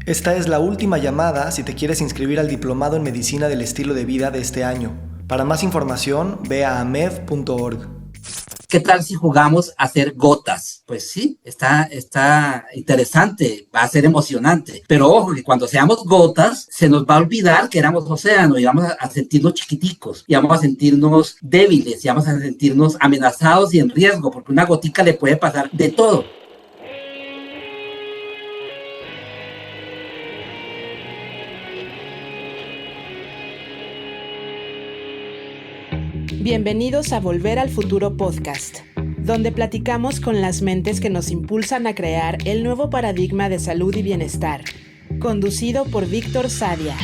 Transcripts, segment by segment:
Esta es la última llamada si te quieres inscribir al Diplomado en Medicina del Estilo de Vida de este año. Para más información, ve a amed.org. ¿Qué tal si jugamos a hacer gotas? Pues sí, está interesante, va a ser emocionante. Pero ojo, que cuando seamos gotas, se nos va a olvidar que éramos océano y vamos a sentirnos chiquiticos, y vamos a sentirnos débiles, y vamos a sentirnos amenazados y en riesgo, porque una gotica le puede pasar de todo. Bienvenidos a Volver al Futuro Podcast, donde platicamos con las mentes que nos impulsan a crear el nuevo paradigma de salud y bienestar, conducido por Víctor Sadia.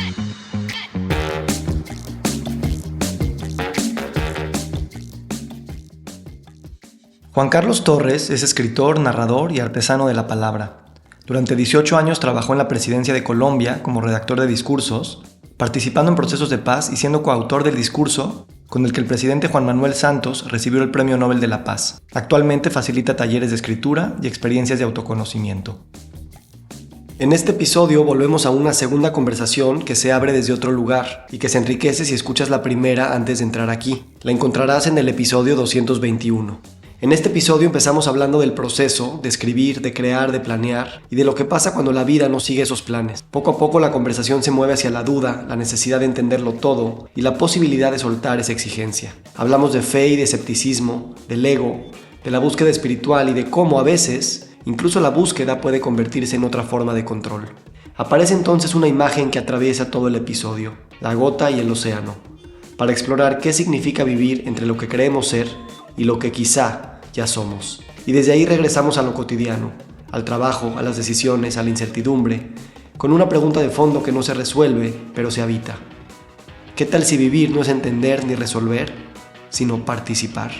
Juan Carlos Torres es escritor, narrador y artesano de la palabra. Durante 18 años trabajó en la presidencia de Colombia como redactor de discursos, participando en procesos de paz y siendo coautor del discurso con el que el presidente Juan Manuel Santos recibió el Premio Nobel de la Paz. Actualmente facilita talleres de escritura y experiencias de autoconocimiento. En este episodio volvemos a una segunda conversación que se abre desde otro lugar y que se enriquece si escuchas la primera antes de entrar aquí. La encontrarás en el episodio 221. En este episodio empezamos hablando del proceso, de escribir, de crear, de planear y de lo que pasa cuando la vida no sigue esos planes. Poco a poco la conversación se mueve hacia la duda, la necesidad de entenderlo todo y la posibilidad de soltar esa exigencia. Hablamos de fe y de escepticismo, del ego, de la búsqueda espiritual y de cómo a veces, incluso la búsqueda puede convertirse en otra forma de control. Aparece entonces una imagen que atraviesa todo el episodio, la gota y el océano, para explorar qué significa vivir entre lo que creemos ser y lo que quizá ya somos. Y desde ahí regresamos a lo cotidiano, al trabajo, a las decisiones, a la incertidumbre, con una pregunta de fondo que no se resuelve, pero se habita. ¿Qué tal si vivir no es entender ni resolver, sino participar?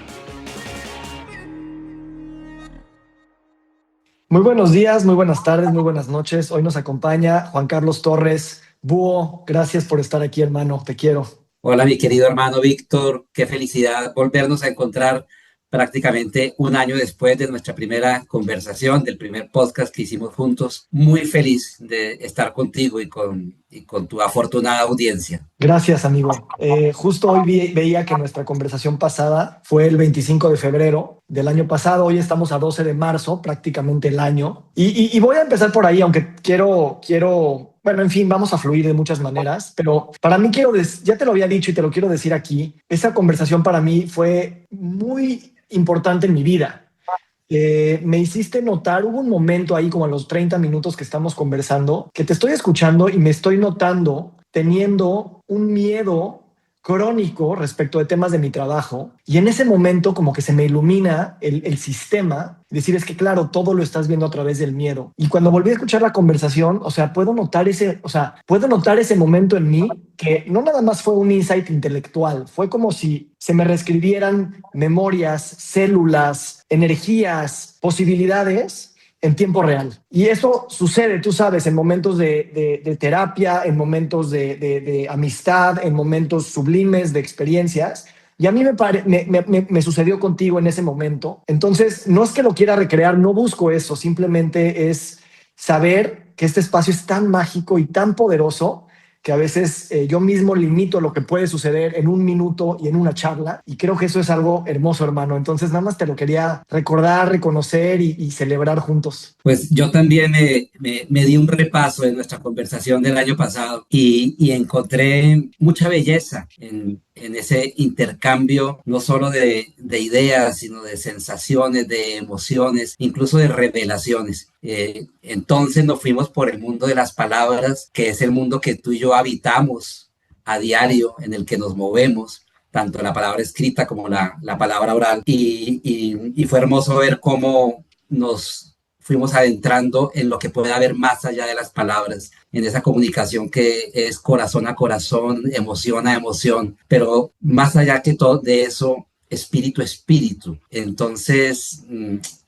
Muy buenos días, muy buenas tardes, muy buenas noches. Hoy nos acompaña Juan Carlos Torres. Búho, gracias por estar aquí, hermano. Te quiero. Hola, mi querido hermano Víctor, qué felicidad volvernos a encontrar prácticamente un año después de nuestra primera conversación, del primer podcast que hicimos juntos. Muy feliz de estar contigo y con tu afortunada audiencia. Gracias, amigo. Justo hoy veía que nuestra conversación pasada fue el 25 de febrero del año pasado. Hoy estamos a 12 de marzo, prácticamente el año. Y voy a empezar por ahí, aunque quiero, bueno, en fin, vamos a fluir de muchas maneras, pero para mí ya te lo había dicho y te lo quiero decir aquí, esa conversación para mí fue muy importante en mi vida. Me hiciste notar, hubo un momento ahí como a los 30 minutos que estamos conversando, que te estoy escuchando y me estoy notando teniendo un miedo crónico respecto de temas de mi trabajo, y en ese momento como que se me ilumina el sistema, decir es que claro, todo lo estás viendo a través del miedo. Y cuando volví a escuchar la conversación, puedo notar ese momento en mí que no nada más fue un insight intelectual, fue como si se me reescribieran memorias, células, energías, posibilidades en tiempo real. Y eso sucede, tú sabes, en momentos de terapia, en momentos de amistad, en momentos sublimes de experiencias. Y a mí me sucedió contigo en ese momento. Entonces, no es que lo quiera recrear, no busco eso, simplemente es saber que este espacio es tan mágico y tan poderoso que a veces yo mismo limito lo que puede suceder en un minuto y en una charla, y creo que eso es algo hermoso, hermano. Entonces nada más te lo quería recordar, reconocer y celebrar juntos. Pues yo también me di un repaso en nuestra conversación del año pasado y encontré mucha belleza en ese intercambio, no solo de ideas, sino de sensaciones, de emociones, incluso de revelaciones. Entonces nos fuimos por el mundo de las palabras, que es el mundo que tú y yo habitamos a diario, en el que nos movemos, tanto la palabra escrita como la palabra oral. Y fue hermoso ver cómo nos fuimos adentrando en lo que puede haber más allá de las palabras, en esa comunicación que es corazón a corazón, emoción a emoción, pero más allá que todo de eso, espíritu a espíritu. Entonces,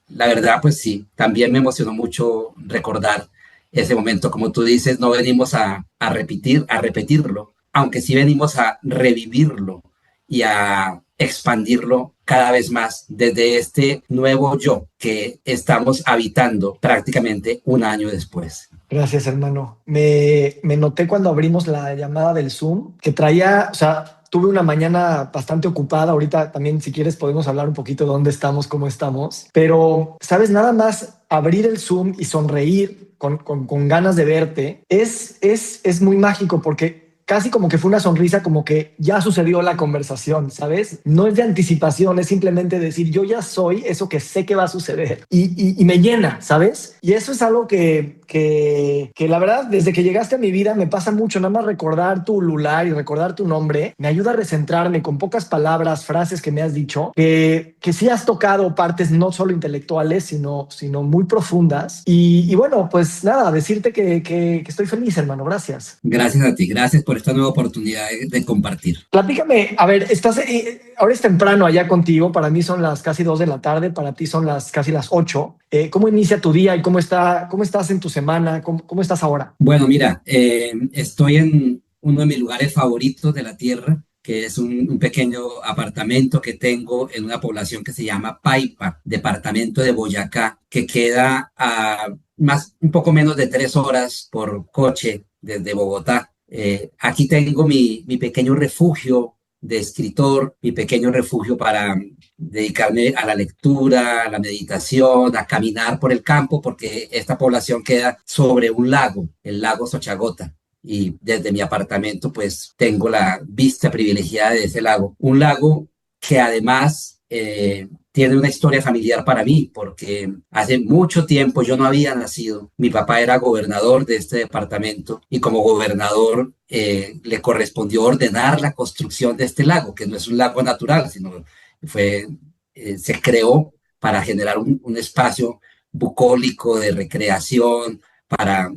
la verdad, pues sí, también me emocionó mucho recordar ese momento. Como tú dices, no venimos a repetirlo, aunque sí venimos a revivirlo y a expandirlo cada vez más desde este nuevo yo que estamos habitando prácticamente un año después. Gracias, hermano. Me noté cuando abrimos la llamada del Zoom que traía, o sea, tuve una mañana bastante ocupada. Ahorita también, si quieres, podemos hablar un poquito de dónde estamos, cómo estamos. Pero, ¿sabes? Nada más abrir el Zoom y sonreír con ganas de verte es muy mágico porque casi como que fue una sonrisa, como que ya sucedió la conversación, ¿sabes? No es de anticipación, es simplemente decir, yo ya soy eso que sé que va a suceder y me llena, ¿sabes? Y eso es algo que la verdad, desde que llegaste a mi vida me pasa mucho, nada más recordar tu lular y recordar tu nombre, me ayuda a recentrarme con pocas palabras, frases que me has dicho, que sí has tocado partes no solo intelectuales, sino muy profundas. Y bueno, pues nada, decirte que estoy feliz, hermano, gracias. Gracias a ti, gracias por esta nueva oportunidad de compartir. Platícame, a ver, ahora es temprano allá contigo, para mí son las casi 2 de la tarde, para ti son casi las 8. ¿Cómo inicia tu día y cómo estás en tu semana? ¿Cómo estás ahora? Bueno, mira, estoy en uno de mis lugares favoritos de la tierra, que es un pequeño apartamento que tengo en una población que se llama Paipa, departamento de Boyacá, que queda a un poco menos de 3 horas por coche desde Bogotá. Aquí tengo mi pequeño refugio de escritor, mi pequeño refugio para dedicarme a la lectura, a la meditación, a caminar por el campo, porque esta población queda sobre un lago, el lago Xochagota. Y desde mi apartamento, pues tengo la vista privilegiada de ese lago. Un lago que además tiene una historia familiar para mí, porque hace mucho tiempo yo no había nacido. Mi papá era gobernador de este departamento y como gobernador le correspondió ordenar la construcción de este lago, que no es un lago natural, sino se creó para generar un espacio bucólico de recreación para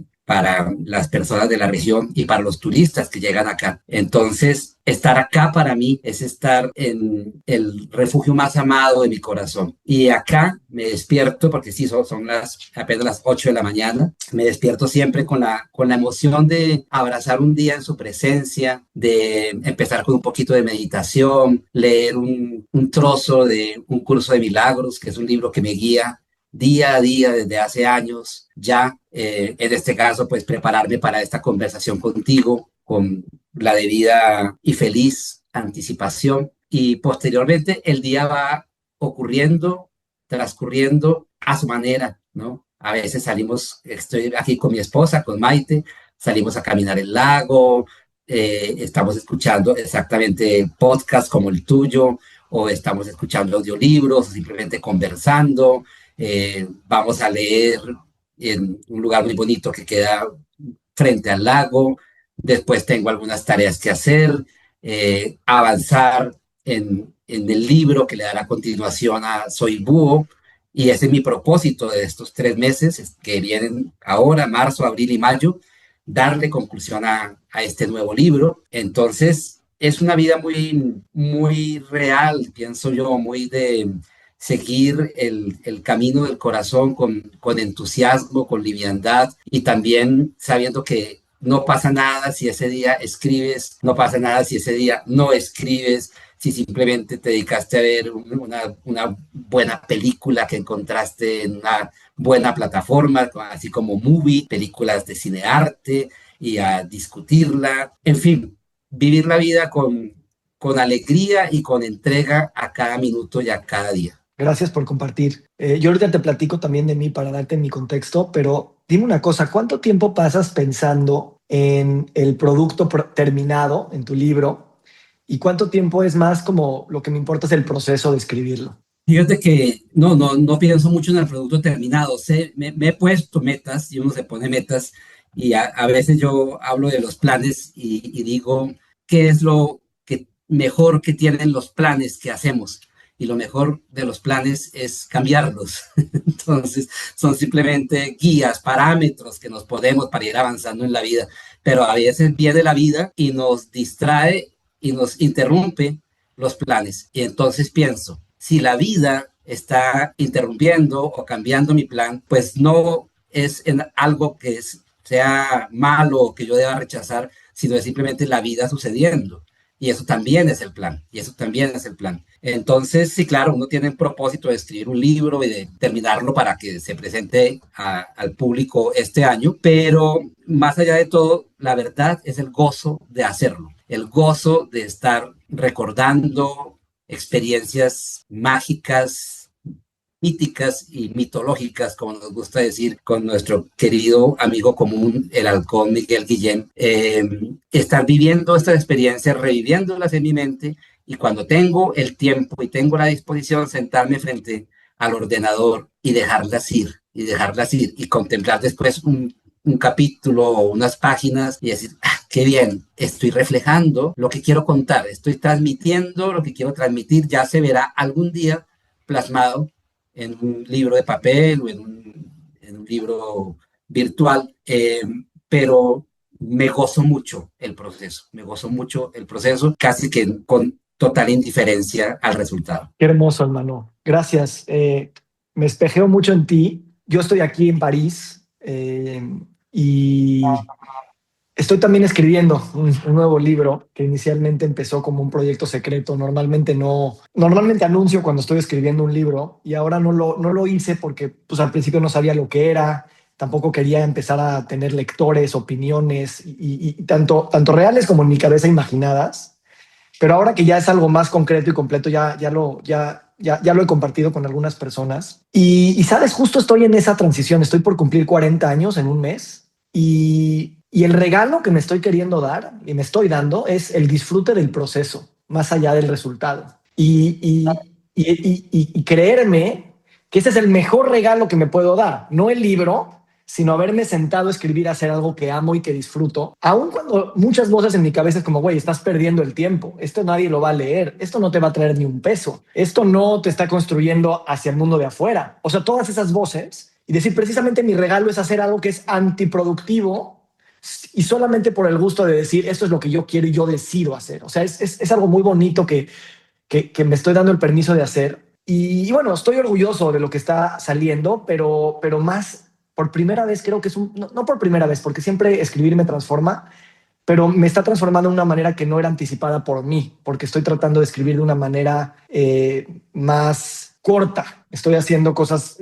las personas de la región y para los turistas que llegan acá. Entonces, estar acá para mí es estar en el refugio más amado de mi corazón. Y acá me despierto, porque sí, son apenas las 8 de la mañana, me despierto siempre con la emoción de abrazar un día en su presencia, de empezar con un poquito de meditación, leer un trozo de un curso de milagros, que es un libro que me guía día a día desde hace años ya, en este caso, pues prepararme para esta conversación contigo con la debida y feliz anticipación y posteriormente el día va transcurriendo a su manera, ¿no? A veces estoy aquí con mi esposa, con Maite, salimos a caminar el lago, estamos escuchando exactamente podcasts como el tuyo, o estamos escuchando audiolibros, o simplemente conversando. Vamos a leer en un lugar muy bonito que queda frente al lago. Después tengo algunas tareas que hacer, avanzar en el libro que le dará continuación a Soy Búho. Y ese es mi propósito de estos 3 meses que vienen ahora, marzo, abril y mayo, darle conclusión a este nuevo libro. Entonces, es una vida muy, muy real, pienso yo, muy de seguir el camino del corazón con entusiasmo, con liviandad y también sabiendo que no pasa nada si ese día escribes, no pasa nada si ese día no escribes, si simplemente te dedicaste a ver una buena película que encontraste en una buena plataforma, así como Movie, películas de cinearte y a discutirla, en fin, vivir la vida con alegría y con entrega a cada minuto y a cada día. Gracias por compartir. Yo ahorita te platico también de mí para darte mi contexto, pero dime una cosa, ¿cuánto tiempo pasas pensando en el producto terminado en tu libro? ¿Y cuánto tiempo es más como lo que me importa es el proceso de escribirlo? Fíjate que no pienso mucho en el producto terminado. Me he puesto metas y uno se pone metas y a veces yo hablo de los planes y digo, ¿qué es lo que mejor que tienen los planes que hacemos? Y lo mejor de los planes es cambiarlos. Entonces, son simplemente guías, parámetros que nos podemos para ir avanzando en la vida. Pero a veces viene la vida y nos distrae y nos interrumpe los planes. Y entonces pienso, si la vida está interrumpiendo o cambiando mi plan, pues no es en algo sea malo o que yo deba rechazar, sino es simplemente la vida sucediendo. Y eso también es el plan, y eso también es el plan. Entonces, sí, claro, uno tiene un propósito de escribir un libro y de terminarlo para que se presente al público este año, pero más allá de todo, la verdad es el gozo de hacerlo, el gozo de estar recordando experiencias mágicas, míticas y mitológicas, como nos gusta decir, con nuestro querido amigo común, el halcón Miguel Guillén. Estar viviendo estas experiencias, reviviéndolas en mi mente, y cuando tengo el tiempo y tengo la disposición, sentarme frente al ordenador y dejarlas ir, y contemplar después un capítulo o unas páginas y decir, ah, qué bien, estoy reflejando lo que quiero contar, estoy transmitiendo lo que quiero transmitir, ya se verá algún día plasmado en un libro de papel o en un libro virtual, pero me gozo mucho el proceso, casi que con total indiferencia al resultado. Qué hermoso, hermano. Gracias. Me espejeo mucho en ti. Yo estoy aquí en París y estoy también escribiendo un nuevo libro que inicialmente empezó como un proyecto secreto. Normalmente anuncio cuando estoy escribiendo un libro y ahora no lo hice porque pues, al principio no sabía lo que era. Tampoco quería empezar a tener lectores, opiniones y tanto reales como en mi cabeza imaginadas. Pero ahora que ya es algo más concreto y completo, ya lo he compartido con algunas personas. Y sabes, justo estoy en esa transición. Estoy por cumplir 40 años en un mes. Y el regalo que me estoy queriendo dar y me estoy dando es el disfrute del proceso, más allá del resultado. Y creerme que ese es el mejor regalo que me puedo dar. No el libro, sino haberme sentado a escribir, a hacer algo que amo y que disfruto, aun cuando muchas voces en mi cabeza es como, güey, estás perdiendo el tiempo, esto nadie lo va a leer, esto no te va a traer ni un peso, esto no te está construyendo hacia el mundo de afuera. O sea, todas esas voces, y decir, precisamente mi regalo es hacer algo que es antiproductivo y solamente por el gusto de decir, esto es lo que yo quiero y yo decido hacer. O sea, es algo muy bonito que me estoy dando el permiso de hacer. Y bueno, estoy orgulloso de lo que está saliendo, pero más por primera vez creo que es no por primera vez, porque siempre escribir me transforma, pero me está transformando de una manera que no era anticipada por mí, porque estoy tratando de escribir de una manera más corta. Estoy haciendo cosas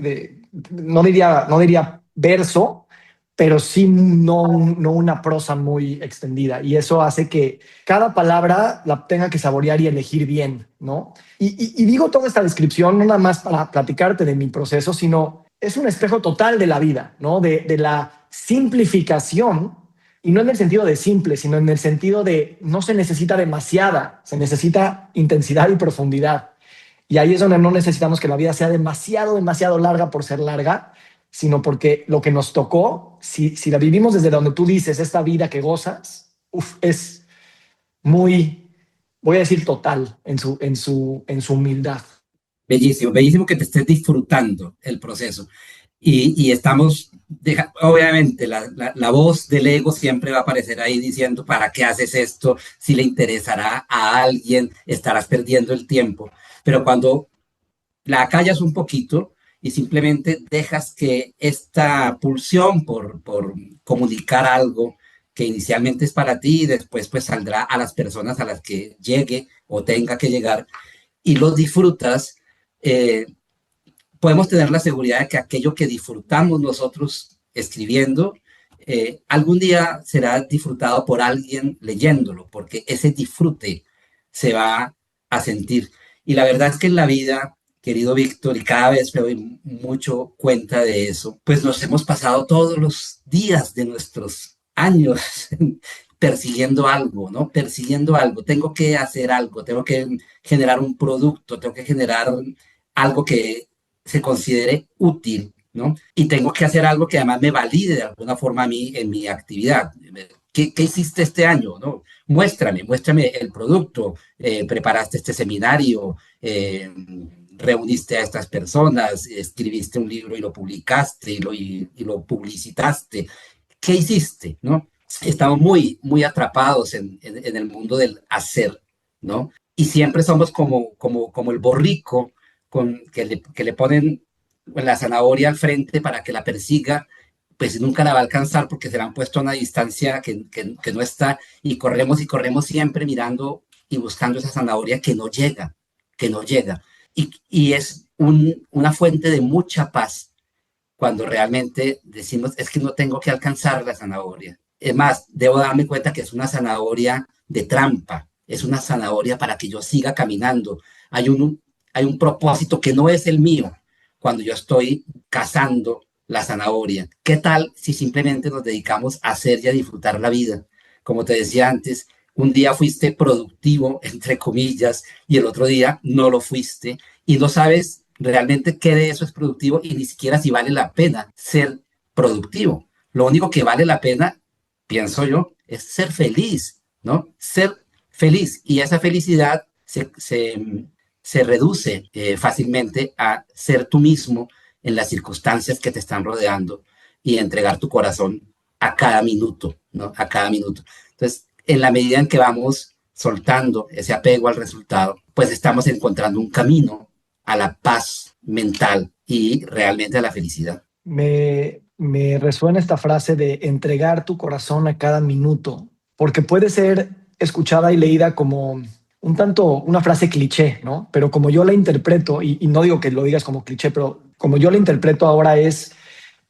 no diría verso, pero sí no una prosa muy extendida. Y eso hace que cada palabra la tenga que saborear y elegir bien, ¿no? Y digo toda esta descripción no nada más para platicarte de mi proceso, sino es un espejo total de la vida, ¿no? De la simplificación, y no en el sentido de simple, sino en el sentido de no se necesita demasiada, se necesita intensidad y profundidad. Y ahí es donde no necesitamos que la vida sea demasiado larga por ser larga, sino porque lo que nos tocó, si la vivimos desde donde tú dices, esta vida que gozas, es muy, voy a decir total en su humildad. Bellísimo, bellísimo que te estés disfrutando el proceso. Y estamos, obviamente, la voz del ego siempre va a aparecer ahí diciendo, ¿para qué haces esto? Si le interesará a alguien, estarás perdiendo el tiempo. Pero cuando la acallas un poquito y simplemente dejas que esta pulsión por comunicar algo que inicialmente es para ti y después pues saldrá a las personas a las que llegue o tenga que llegar y lo disfrutas, podemos tener la seguridad de que aquello que disfrutamos nosotros escribiendo, algún día será disfrutado por alguien leyéndolo, porque ese disfrute se va a sentir. Y la verdad es que en la vida, querido Víctor, y cada vez me doy mucho cuenta de eso, pues nos hemos pasado todos los días de nuestros años persiguiendo algo, ¿no? Persiguiendo algo. Tengo que hacer algo, tengo que generar un producto, tengo que generar algo que se considere útil, ¿no? Y tengo que hacer algo que además me valide de alguna forma a mí en mi actividad. ¿Qué hiciste este año? ¿No? Muéstrame el producto, preparaste este seminario, reuniste a estas personas, escribiste un libro y lo publicaste y lo publicitaste. ¿Qué hiciste? ¿No? Estamos muy atrapados en el mundo del hacer, ¿no? Y siempre somos como el borrico que le ponen la zanahoria al frente para que la persiga, pues nunca la va a alcanzar porque se la han puesto a una distancia que no está y corremos siempre mirando y buscando esa zanahoria que no llega, que no llega. Y es una fuente de mucha paz cuando realmente decimos, es que no tengo que alcanzar la zanahoria. Es más, debo darme cuenta que es una zanahoria de trampa, es una zanahoria para que yo siga caminando. Hay un propósito que no es el mío cuando yo estoy cazando la zanahoria. ¿Qué tal si simplemente nos dedicamos a hacer y a disfrutar la vida? Como te decía antes, un día fuiste productivo, entre comillas, y el otro día no lo fuiste, y no sabes realmente qué de eso es productivo y ni siquiera si vale la pena ser productivo. Lo único que vale la pena, pienso yo, es ser feliz, ¿no? Ser feliz. Y esa felicidad se reduce fácilmente a ser tú mismo en las circunstancias que te están rodeando y entregar tu corazón a cada minuto, ¿no? A cada minuto. Entonces, en la medida en que vamos soltando ese apego al resultado, pues estamos encontrando un camino a la paz mental y realmente a la felicidad. Me resuena esta frase de entregar tu corazón a cada minuto, porque puede ser escuchada y leída como un tanto una frase cliché, ¿no? Pero como yo la interpreto, y no digo que lo digas como cliché, pero como yo la interpreto ahora es,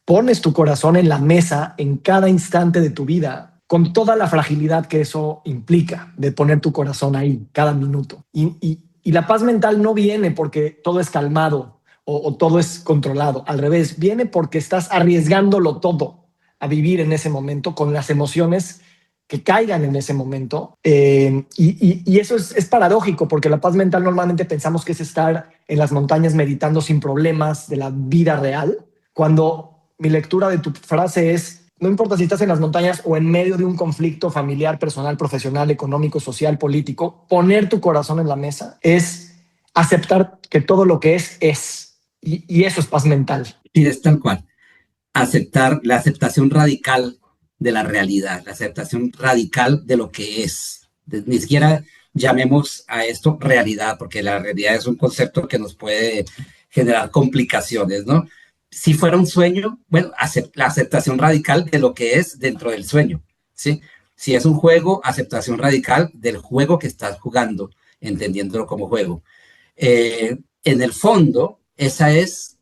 pones tu corazón en la mesa en cada instante de tu vida, con toda la fragilidad que eso implica, de poner tu corazón ahí cada minuto. Y la paz mental no viene porque todo es calmado o todo es controlado. Al revés, viene porque estás arriesgándolo todo a vivir en ese momento con las emociones que caigan en ese momento. Y eso es paradójico, porque la paz mental normalmente pensamos que es estar en las montañas meditando sin problemas de la vida real, cuando mi lectura de tu frase es, no importa si estás en las montañas o en medio de un conflicto familiar, personal, profesional, económico, social, político, poner tu corazón en la mesa es aceptar que todo lo que es. Y eso es paz mental. Y es tal cual. Aceptar la aceptación radical de la realidad, la aceptación radical de lo que es. Ni siquiera llamemos a esto realidad, porque la realidad es un concepto que nos puede generar complicaciones, ¿no? Si fuera un sueño, bueno, la aceptación radical de lo que es dentro del sueño, ¿sí? Si es un juego, aceptación radical del juego que estás jugando, entendiéndolo como juego. En el fondo, esa es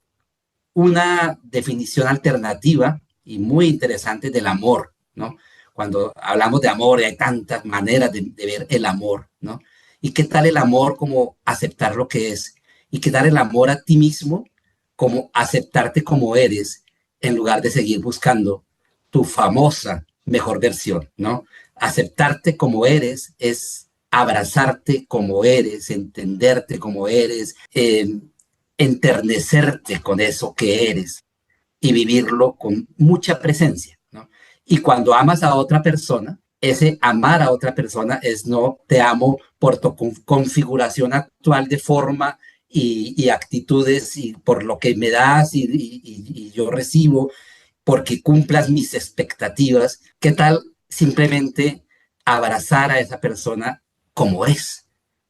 una definición alternativa y muy interesante del amor, ¿no? Cuando hablamos de amor, hay tantas maneras de ver el amor, ¿no? ¿Y qué tal el amor como aceptar lo que es? ¿Y qué tal el amor a ti mismo como aceptarte como eres en lugar de seguir buscando tu famosa mejor versión, ¿no? Aceptarte como eres es abrazarte como eres, entenderte como eres, enternecerte con eso que eres y vivirlo con mucha presencia, ¿no? Y cuando amas a otra persona, ese amar a otra persona es no te amo por tu configuración actual de forma y actitudes y por lo que me das y yo recibo, porque cumplas mis expectativas. ¿Qué tal simplemente abrazar a esa persona como es,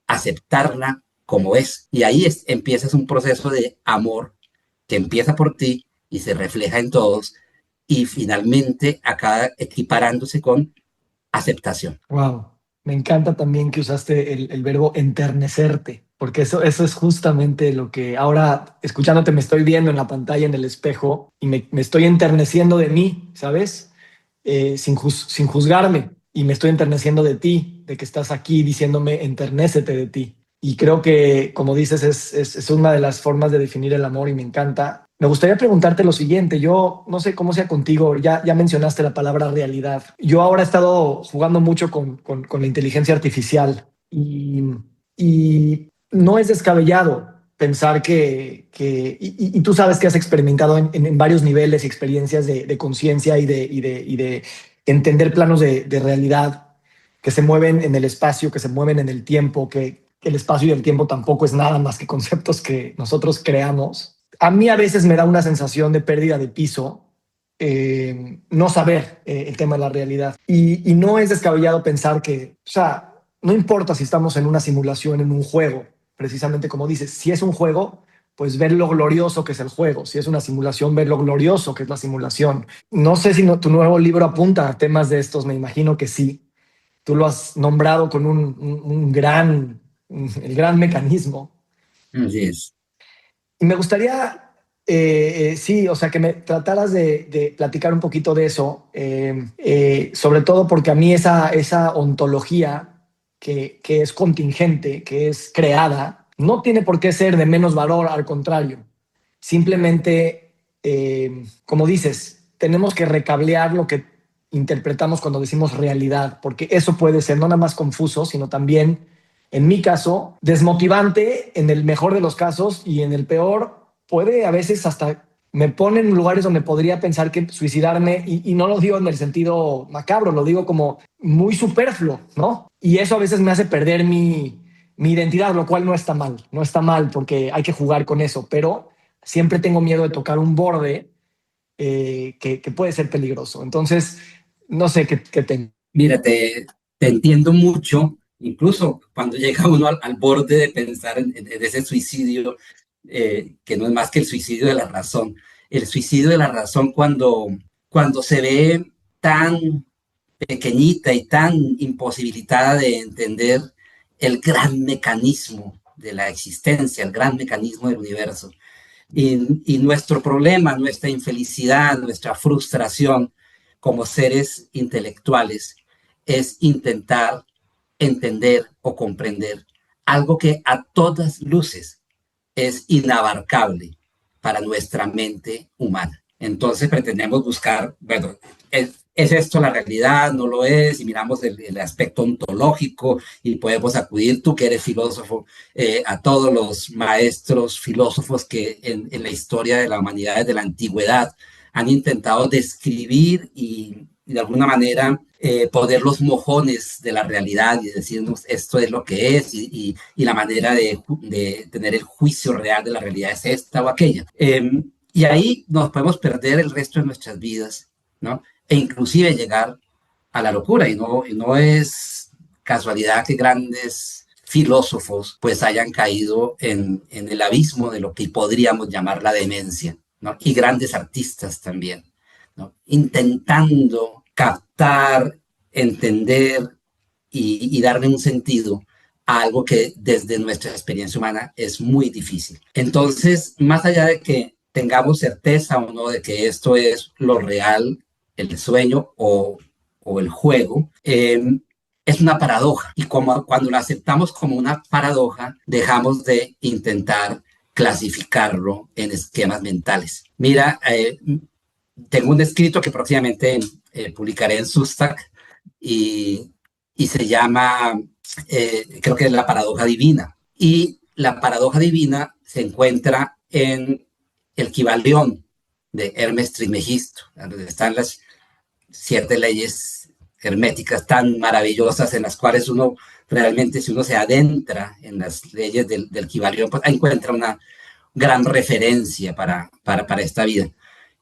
aceptarla como es? Y ahí empiezas un proceso de amor que empieza por ti y se refleja en todos y finalmente acaba equiparándose con aceptación. Wow, me encanta también que usaste el verbo enternecerte, porque eso es justamente lo que ahora, escuchándote, me estoy viendo en la pantalla, en el espejo, y me estoy enterneciendo de mí, ¿sabes? Sin juzgarme, y me estoy enterneciendo de ti, de que estás aquí diciéndome, enternécete de ti. Y creo que, como dices, es una de las formas de definir el amor y me encanta. Me gustaría preguntarte lo siguiente. Yo no sé cómo sea contigo, ya mencionaste la palabra realidad. Yo ahora he estado jugando mucho con la inteligencia artificial y no es descabellado pensar y tú sabes que has experimentado en varios niveles y experiencias de conciencia y de entender planos de realidad que se mueven en el espacio, que se mueven en el tiempo, que el espacio y el tiempo tampoco es nada más que conceptos que nosotros creamos. A mí a veces me da una sensación de pérdida de piso, no saber el tema de la realidad. Y no es descabellado pensar que, o sea, no importa si estamos en una simulación, en un juego, precisamente como dices, si es un juego, pues ver lo glorioso que es el juego. Si es una simulación, ver lo glorioso que es la simulación. No sé si tu nuevo libro apunta a temas de estos, me imagino que sí. tú lo has nombrado con el gran mecanismo. Así es. Y me gustaría, sí, o sea, que me trataras de platicar un poquito de eso, sobre todo porque a mí esa ontología que es contingente, que es creada, no tiene por qué ser de menos valor, al contrario. Simplemente, como dices, tenemos que recablear lo que interpretamos cuando decimos realidad, porque eso puede ser no nada más confuso, sino también, en mi caso, desmotivante en el mejor de los casos, y en el peor puede a veces hasta me pone en lugares donde podría pensar que suicidarme, y no lo digo en el sentido macabro, lo digo como muy superfluo, ¿no? Y eso a veces me hace perder mi identidad, lo cual no está mal, no está mal porque hay que jugar con eso, pero siempre tengo miedo de tocar un borde que puede ser peligroso. Entonces, no sé qué tengo. Mira, te entiendo mucho, incluso cuando llega uno al borde de pensar en ese suicidio, que no es más que el suicidio de la razón. El suicidio de la razón cuando se ve tan pequeñita y tan imposibilitada de entender el gran mecanismo de la existencia, el gran mecanismo del universo. Y nuestro problema, nuestra infelicidad, nuestra frustración como seres intelectuales es intentar entender o comprender algo que a todas luces es inabarcable para nuestra mente humana. Entonces pretendemos buscar, bueno, ¿es esto la realidad? ¿No lo es? Y miramos el aspecto ontológico y podemos acudir, tú que eres filósofo, a todos los maestros filósofos que en la historia de la humanidad desde la antigüedad han intentado describir y de alguna manera poner los mojones de la realidad y decirnos esto es lo que es y la manera de tener el juicio real de la realidad es esta o aquella. Y ahí nos podemos perder el resto de nuestras vidas, ¿no? E inclusive llegar a la locura. Y no es casualidad que grandes filósofos pues hayan caído en el abismo de lo que podríamos llamar la demencia, ¿no? Y grandes artistas también, ¿no? Intentando captar, entender y darle un sentido a algo que desde nuestra experiencia humana es muy difícil. Entonces, más allá de que tengamos certeza o no de que esto es lo real, el sueño o el juego, es una paradoja. Y como, cuando lo aceptamos como una paradoja, dejamos de intentar clasificarlo en esquemas mentales. Mira, tengo un escrito que próximamente publicaré en Substack y se llama, creo que es la paradoja divina. Y la paradoja divina se encuentra en el Kybalión de Hermes Trismegisto, donde están las 7 leyes herméticas tan maravillosas en las cuales uno realmente, si uno se adentra en las leyes del Kybalión, pues encuentra una gran referencia para esta vida.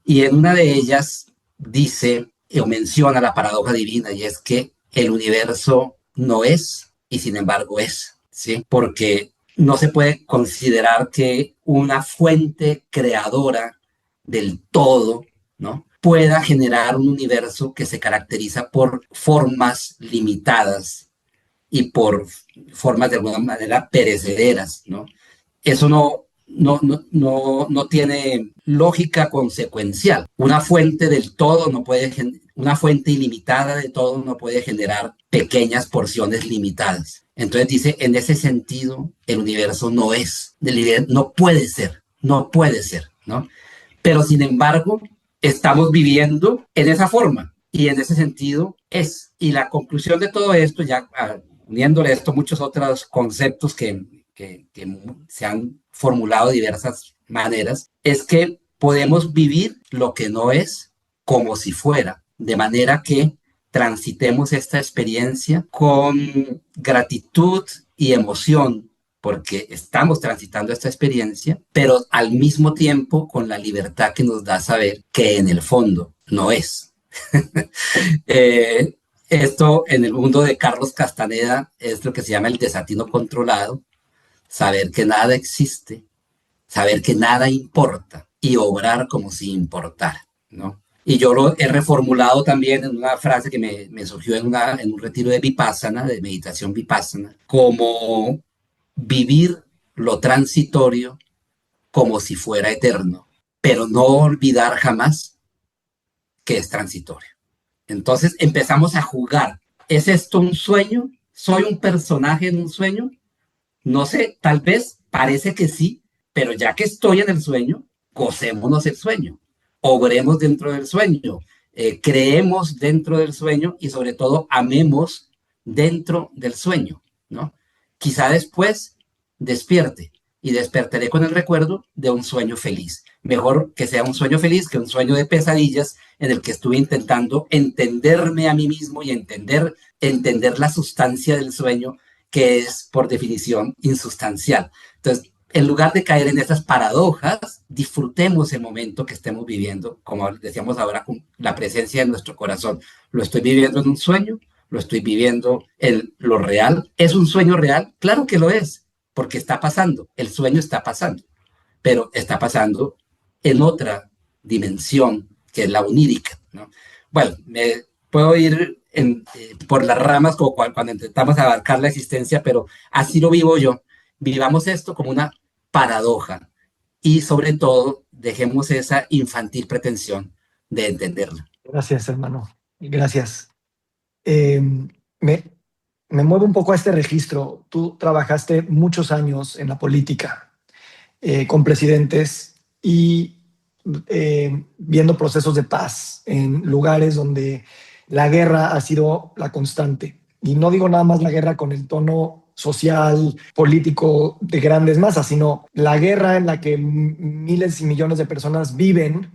Y en una de ellas dice o menciona la paradoja divina, y es que el universo no es y sin embargo es, ¿sí? Porque no se puede considerar que una fuente creadora del todo, ¿no?, pueda generar un universo que se caracteriza por formas limitadas y por formas de alguna manera perecederas, ¿no? Eso no tiene lógica consecuencial. Una fuente del todo no puede, una fuente ilimitada de todo no puede generar pequeñas porciones limitadas. Entonces dice, en ese sentido, el universo no es, no puede ser, ¿no? Pero sin embargo, estamos viviendo en esa forma y en ese sentido es. Y la conclusión de todo esto, ya uniéndole esto muchos otros conceptos que se han formulado de diversas maneras, es que podemos vivir lo que no es como si fuera, de manera que transitemos esta experiencia con gratitud y emoción, porque estamos transitando esta experiencia, pero al mismo tiempo con la libertad que nos da saber que en el fondo no es. Esto en el mundo de Carlos Castaneda es lo que se llama el desatino controlado, saber que nada existe, saber que nada importa y obrar como si importara, ¿no? Y yo lo he reformulado también en una frase que me surgió en un retiro de Vipassana, de meditación Vipassana, como vivir lo transitorio como si fuera eterno, pero no olvidar jamás que es transitorio. Entonces empezamos a jugar. ¿Es esto un sueño? ¿Soy un personaje en un sueño? No sé, tal vez parece que sí, pero ya que estoy en el sueño, gocémonos el sueño, obremos dentro del sueño, creemos dentro del sueño y sobre todo amemos dentro del sueño, ¿no? Quizá después despierte y despertaré con el recuerdo de un sueño feliz. Mejor que sea un sueño feliz que un sueño de pesadillas en el que estuve intentando entenderme a mí mismo y entender la sustancia del sueño, que es por definición insustancial. Entonces, en lugar de caer en esas paradojas, disfrutemos el momento que estemos viviendo, como decíamos ahora, con la presencia de nuestro corazón. ¿Lo estoy viviendo en un sueño? ¿Lo estoy viviendo en lo real? ¿Es un sueño real? Claro que lo es, porque está pasando. El sueño está pasando, pero está pasando en otra dimensión, que es la onírica, ¿no? Bueno, me puedo ir por las ramas como cuando intentamos abarcar la existencia, pero así lo vivo yo. Vivamos esto como una paradoja y sobre todo dejemos esa infantil pretensión de entenderla. Gracias, hermano. Gracias. Eh, me, me muevo un poco a este registro. Tú trabajaste muchos años en la política, con presidentes y viendo procesos de paz en lugares donde la guerra ha sido la constante. Y no digo nada más la guerra con el tono social, político de grandes masas, sino la guerra en la que miles y millones de personas viven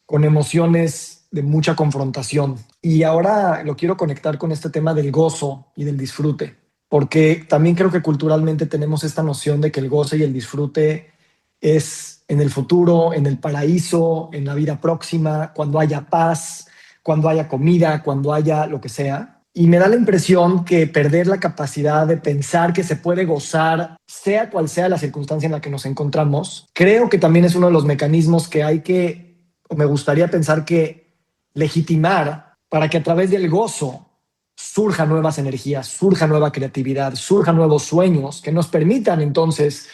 con emociones de mucha confrontación. Y ahora lo quiero conectar con este tema del gozo y del disfrute, porque también creo que culturalmente tenemos esta noción de que el gozo y el disfrute es en el futuro, en el paraíso, en la vida próxima, cuando haya paz, cuando haya comida, cuando haya lo que sea. Y me da la impresión que perder la capacidad de pensar que se puede gozar, sea cual sea la circunstancia en la que nos encontramos, creo que también es uno de los mecanismos que hay que, o me gustaría pensar que legitimar para que a través del gozo surjan nuevas energías, surja nueva creatividad, surjan nuevos sueños que nos permitan entonces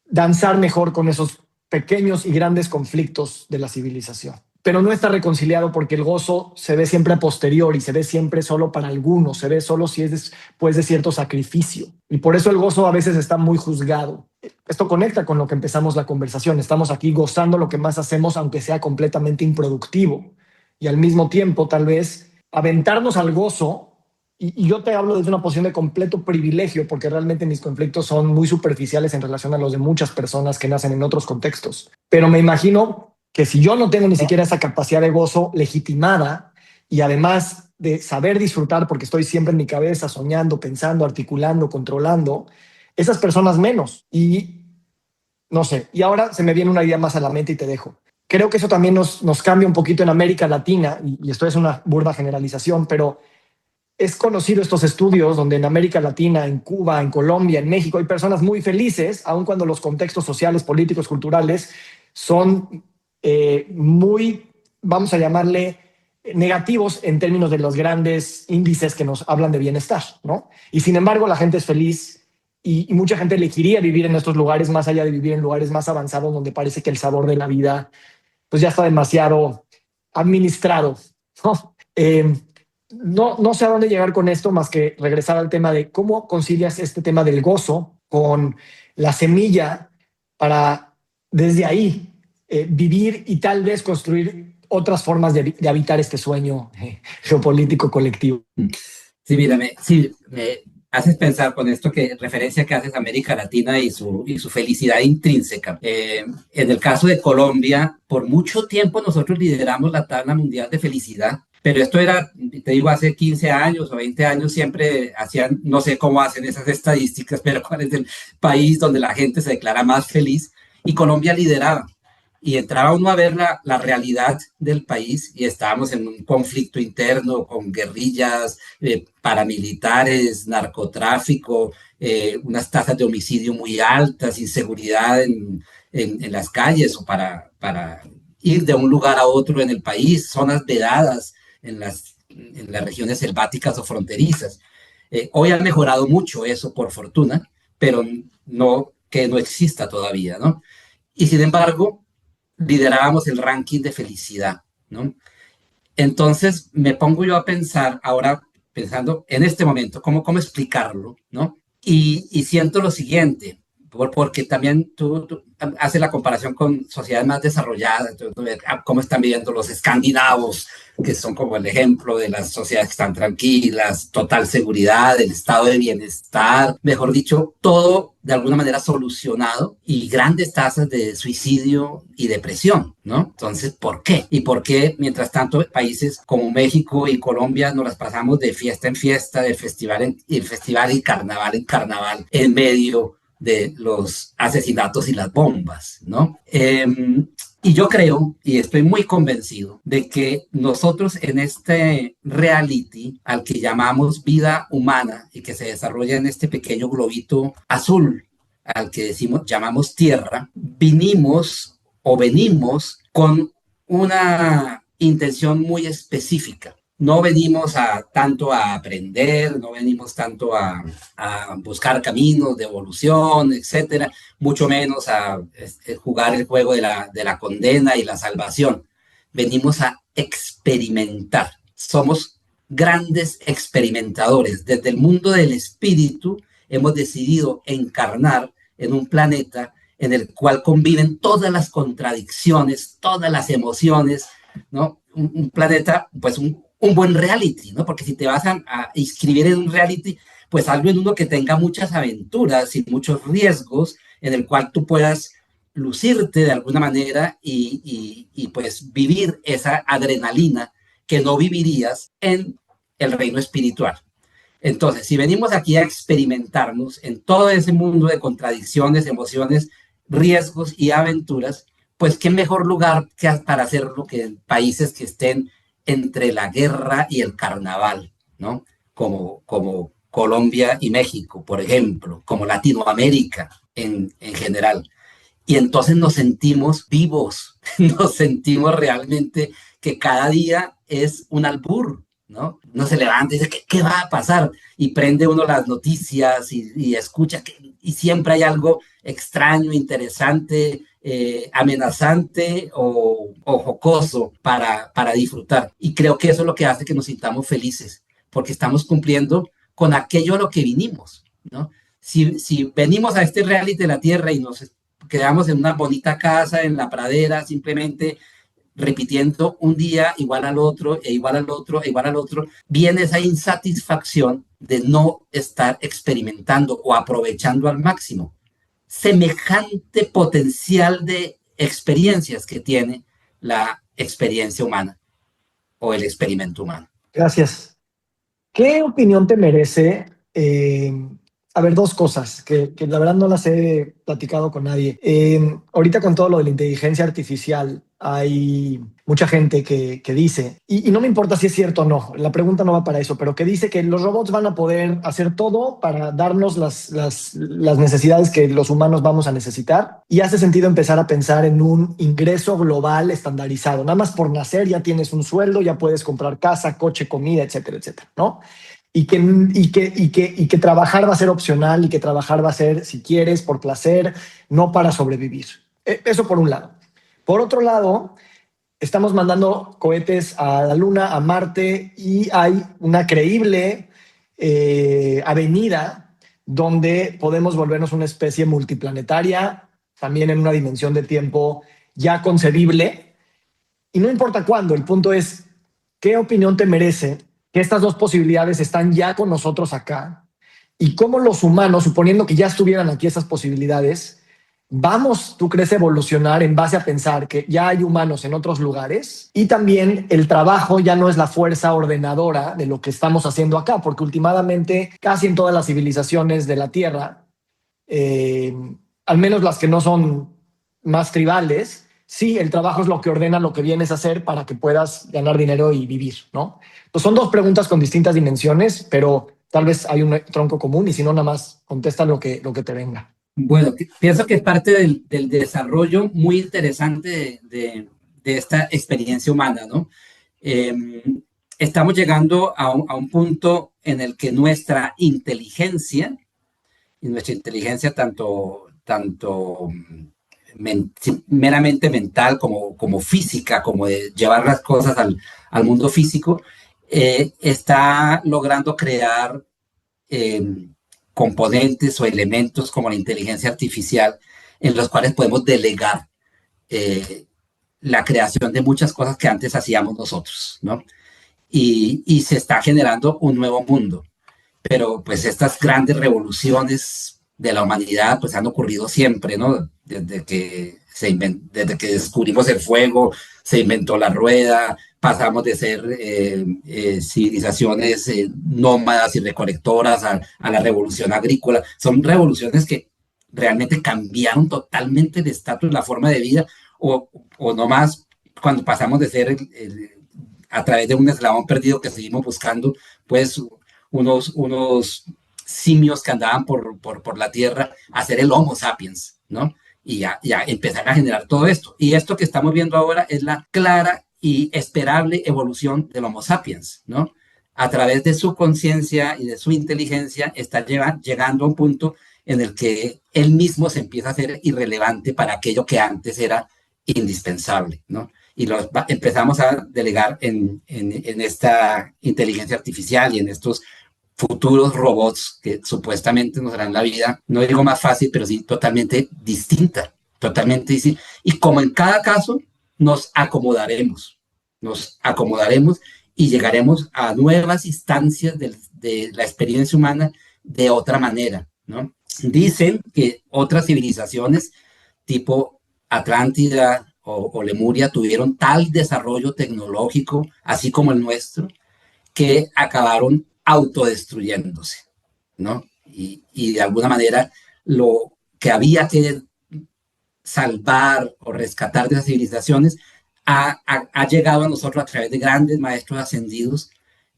danzar mejor con esos pequeños y grandes conflictos de la civilización. Pero no está reconciliado porque el gozo se ve siempre a posteriori, se ve siempre solo para algunos, se ve solo si es después de cierto sacrificio. Y por eso el gozo a veces está muy juzgado. Esto conecta con lo que empezamos la conversación. Estamos aquí gozando lo que más hacemos, aunque sea completamente improductivo. Y al mismo tiempo, tal vez, aventarnos al gozo. Y yo te hablo desde una posición de completo privilegio, porque realmente mis conflictos son muy superficiales en relación a los de muchas personas que nacen en otros contextos. Pero me imagino que si yo no tengo ni siquiera esa capacidad de gozo legitimada y además de saber disfrutar porque estoy siempre en mi cabeza soñando, pensando, articulando, controlando, esas personas menos. Y no sé, y ahora se me viene una idea más a la mente y te dejo. Creo que eso también nos cambia un poquito en América Latina, y esto es una burda generalización, pero es conocido estos estudios donde en América Latina, en Cuba, en Colombia, en México, hay personas muy felices, aun cuando los contextos sociales, políticos, culturales son muy, vamos a llamarle, negativos en términos de los grandes índices que nos hablan de bienestar, ¿no? Y sin embargo, la gente es feliz y mucha gente elegiría vivir en estos lugares más allá de vivir en lugares más avanzados donde parece que el sabor de la vida pues ya está demasiado administrado, ¿no? No sé a dónde llegar con esto más que regresar al tema de cómo concilias este tema del gozo con la semilla para desde ahí vivir y tal vez construir otras formas de habitar este sueño geopolítico colectivo. Sí, mira, me haces pensar con esto que referencia que haces a América Latina y su felicidad intrínseca. En el caso de Colombia, por mucho tiempo nosotros lideramos la tabla mundial de felicidad. Pero esto era, te digo, hace 15 años o 20 años siempre hacían, no sé cómo hacen esas estadísticas, pero cuál es el país donde la gente se declara más feliz. Y Colombia lideraba. Y entraba uno a ver la realidad del país y estábamos en un conflicto interno con guerrillas, paramilitares, narcotráfico, unas tasas de homicidio muy altas, inseguridad en las calles o para ir de un lugar a otro en el país, zonas vedadas en las regiones selváticas o fronterizas. Hoy ha mejorado mucho eso, por fortuna, pero no que no exista todavía, ¿no? Y sin embargo, liderábamos el ranking de felicidad, ¿no? Entonces me pongo yo a pensar, ahora pensando en este momento, cómo explicarlo, ¿no? Y siento lo siguiente, porque también tú haces la comparación con sociedades más desarrolladas, cómo están viviendo los escandinavos, que son como el ejemplo de las sociedades que están tranquilas, total seguridad, el estado de bienestar, mejor dicho, todo de alguna manera solucionado y grandes tasas de suicidio y depresión, ¿no? Entonces, ¿por qué? ¿Y por qué, mientras tanto, países como México y Colombia nos las pasamos de fiesta en fiesta, de festival en festival y carnaval en carnaval, en medio de los asesinatos y las bombas, ¿no? Y yo creo, y estoy muy convencido, de que nosotros en este reality al que llamamos vida humana y que se desarrolla en este pequeño globito azul, al que llamamos Tierra, venimos con una intención muy específica. No venimos tanto a aprender, no venimos tanto a buscar caminos de evolución, etcétera, mucho menos a jugar el juego de la condena y la salvación. Venimos a experimentar. Somos grandes experimentadores. Desde el mundo del espíritu hemos decidido encarnar en un planeta en el cual conviven todas las contradicciones, todas las emociones, ¿no? Un planeta, pues un buen reality, ¿no? Porque si te vas a inscribir en un reality, pues algo en uno que tenga muchas aventuras y muchos riesgos, en el cual tú puedas lucirte de alguna manera y pues vivir esa adrenalina que no vivirías en el reino espiritual. Entonces, si venimos aquí a experimentarnos en todo ese mundo de contradicciones, emociones, riesgos y aventuras, pues qué mejor lugar para hacerlo que en países que estén entre la guerra y el carnaval, ¿no? Como Colombia y México, por ejemplo, como Latinoamérica en general. Y entonces nos sentimos vivos, nos sentimos realmente que cada día es un albur, ¿no? Uno se levanta y dice, ¿qué va a pasar? Y prende uno las noticias y escucha, y siempre hay algo extraño, interesante, amenazante o jocoso para disfrutar. Y creo que eso es lo que hace que nos sintamos felices, porque estamos cumpliendo con aquello a lo que vinimos, ¿no? Si venimos a este reality de la Tierra y nos quedamos en una bonita casa, en la pradera, simplemente repitiendo un día igual al otro, e igual al otro, e igual al otro, viene esa insatisfacción de no estar experimentando o aprovechando al máximo semejante potencial de experiencias que tiene la experiencia humana o el experimento humano. Gracias. ¿Qué opinión te merece? A ver, dos cosas que la verdad no las he platicado con nadie. Ahorita con todo lo de la inteligencia artificial hay mucha gente que dice, y no me importa si es cierto o no, la pregunta no va para eso, pero que dice que los robots van a poder hacer todo para darnos las necesidades que los humanos vamos a necesitar, y hace sentido empezar a pensar en un ingreso global estandarizado. Nada más por nacer ya tienes un sueldo, ya puedes comprar casa, coche, comida, etcétera, etcétera, ¿no? Y que trabajar va a ser opcional y que trabajar va a ser, si quieres, por placer, no para sobrevivir. Eso por un lado. Por otro lado, estamos mandando cohetes a la Luna, a Marte, y hay una creíble avenida donde podemos volvernos una especie multiplanetaria, también en una dimensión de tiempo ya concebible. Y no importa cuándo, el punto es, ¿qué opinión te merece que estas dos posibilidades están ya con nosotros acá? Y cómo los humanos, suponiendo que ya estuvieran aquí esas posibilidades, vamos, ¿tú crees, evolucionar en base a pensar que ya hay humanos en otros lugares? Y también el trabajo ya no es la fuerza ordenadora de lo que estamos haciendo acá, porque últimamente casi en todas las civilizaciones de la Tierra, al menos las que no son más tribales, sí, el trabajo es lo que ordena lo que vienes a hacer para que puedas ganar dinero y vivir, ¿no? Entonces son dos preguntas con distintas dimensiones, pero tal vez hay un tronco común, y si no, nada más contesta lo que te venga. Bueno, pienso que es parte del desarrollo muy interesante de esta experiencia humana, ¿no? Estamos llegando a un punto en el que nuestra inteligencia, y nuestra inteligencia tanto meramente mental como física, como de llevar las cosas al mundo físico, está logrando crear componentes o elementos como la inteligencia artificial en los cuales podemos delegar la creación de muchas cosas que antes hacíamos nosotros, ¿no? Y se está generando un nuevo mundo. Pero pues estas grandes revoluciones de la humanidad pues han ocurrido siempre, ¿no? Desde que descubrimos el fuego, se inventó la rueda, pasamos de ser civilizaciones nómadas y recolectoras a la revolución agrícola. Son revoluciones que realmente cambiaron totalmente el estatus, la forma de vida, o no más cuando pasamos de ser a través de un eslabón perdido que seguimos buscando, pues unos simios que andaban por la tierra a ser el Homo sapiens, ¿no? Y ya empezar a generar todo esto. Y esto que estamos viendo ahora es la clara y esperable evolución del Homo sapiens, ¿no? A través de su conciencia y de su inteligencia está llegando a un punto en el que él mismo se empieza a hacer irrelevante para aquello que antes era indispensable, ¿no? Y empezamos a delegar en esta inteligencia artificial y en estos futuros robots que supuestamente nos harán la vida, no digo más fácil, pero sí totalmente distinta, totalmente distinta. Y como en cada caso, nos acomodaremos y llegaremos a nuevas instancias de la experiencia humana de otra manera, ¿no? Dicen que otras civilizaciones tipo Atlántida o Lemuria tuvieron tal desarrollo tecnológico, así como el nuestro, que acabaron autodestruyéndose, ¿no? Y de alguna manera lo que había que salvar o rescatar de las civilizaciones ha llegado a nosotros a través de grandes maestros ascendidos,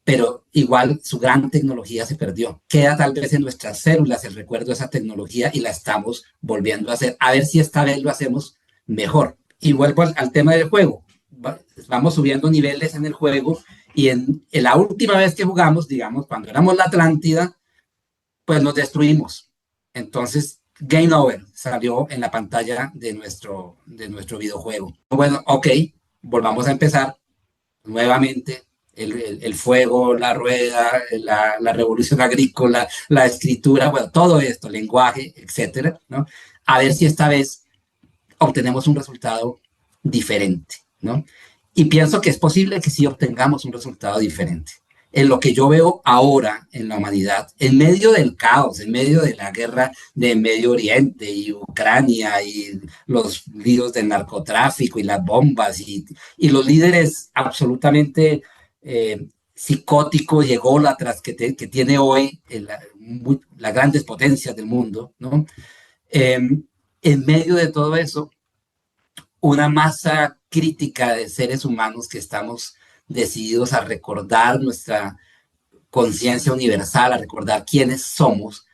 pero igual su gran tecnología se perdió. Queda tal vez en nuestras células el recuerdo de esa tecnología y la estamos volviendo a hacer. A ver si esta vez lo hacemos mejor. Y vuelvo al tema del juego. Vamos subiendo niveles en el juego y en la última vez que jugamos, digamos, cuando éramos la Atlántida, pues nos destruimos. Entonces, Game Over salió en la pantalla de nuestro videojuego. Bueno, ok, volvamos a empezar nuevamente. El fuego, la rueda, la revolución agrícola, la escritura, bueno, todo esto, lenguaje, etcétera, ¿no? A ver si esta vez obtenemos un resultado diferente, ¿no? Y pienso que es posible que sí obtengamos un resultado diferente. En lo que yo veo ahora en la humanidad, en medio del caos, en medio de la guerra de Medio Oriente y Ucrania y los líos del narcotráfico y las bombas y los líderes absolutamente psicóticos y ególatras que tiene hoy las grandes potencias del mundo, ¿no? En medio de todo eso, una masa crítica de seres humanos que estamos decididos a recordar nuestra conciencia universal, a recordar quiénes somos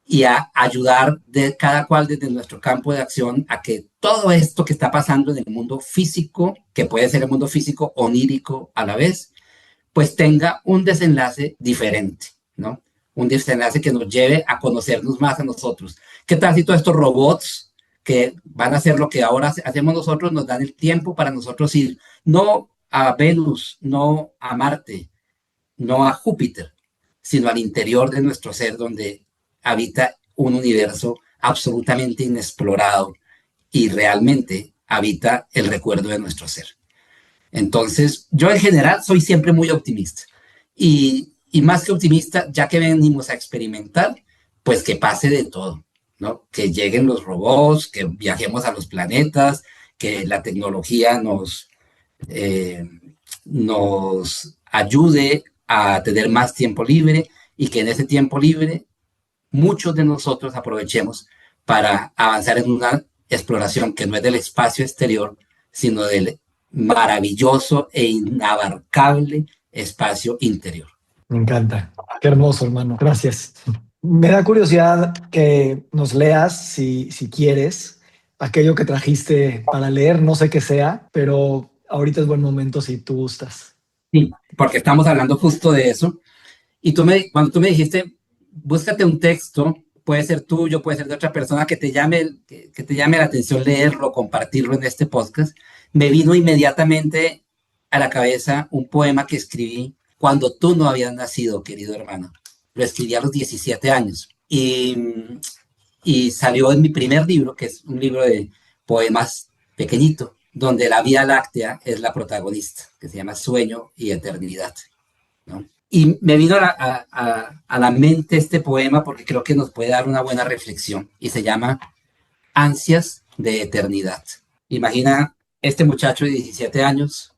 y a ayudar de cada cual desde nuestro campo de acción a que todo esto que está pasando en el mundo físico, que puede ser el mundo físico onírico a la vez, pues tenga un desenlace diferente, ¿no? Un desenlace que nos lleve a conocernos más a nosotros. ¿Qué tal si todos estos robots que van a hacer lo que ahora hacemos nosotros nos dan el tiempo para nosotros ir no a Venus, no a Marte, no a Júpiter, sino al interior de nuestro ser donde habita un universo absolutamente inexplorado y realmente habita el recuerdo de nuestro ser? Entonces, yo en general soy siempre muy optimista y más que optimista, ya que venimos a experimentar, pues que pase de todo, ¿no? Que lleguen los robots, que viajemos a los planetas, que la tecnología nos ayude a tener más tiempo libre y que en ese tiempo libre muchos de nosotros aprovechemos para avanzar en una exploración que no es del espacio exterior, sino del maravilloso e inabarcable espacio interior. Me encanta. Qué hermoso, hermano. Gracias. Me da curiosidad que nos leas, si quieres, aquello que trajiste para leer, no sé qué sea, pero ahorita es buen momento si tú gustas. Sí, porque estamos hablando justo de eso. Y cuando tú me dijiste, búscate un texto, puede ser tuyo, puede ser de otra persona que te llame la atención leerlo, compartirlo en este podcast, me vino inmediatamente a la cabeza un poema que escribí cuando tú no habías nacido, querido hermano. Lo escribí a los 17 años y salió en mi primer libro, que es un libro de poemas pequeñito, donde la Vía Láctea es la protagonista, que se llama Sueño y Eternidad, ¿no? Y me vino a la mente este poema porque creo que nos puede dar una buena reflexión y se llama Ansias de Eternidad. Imagina este muchacho de 17 años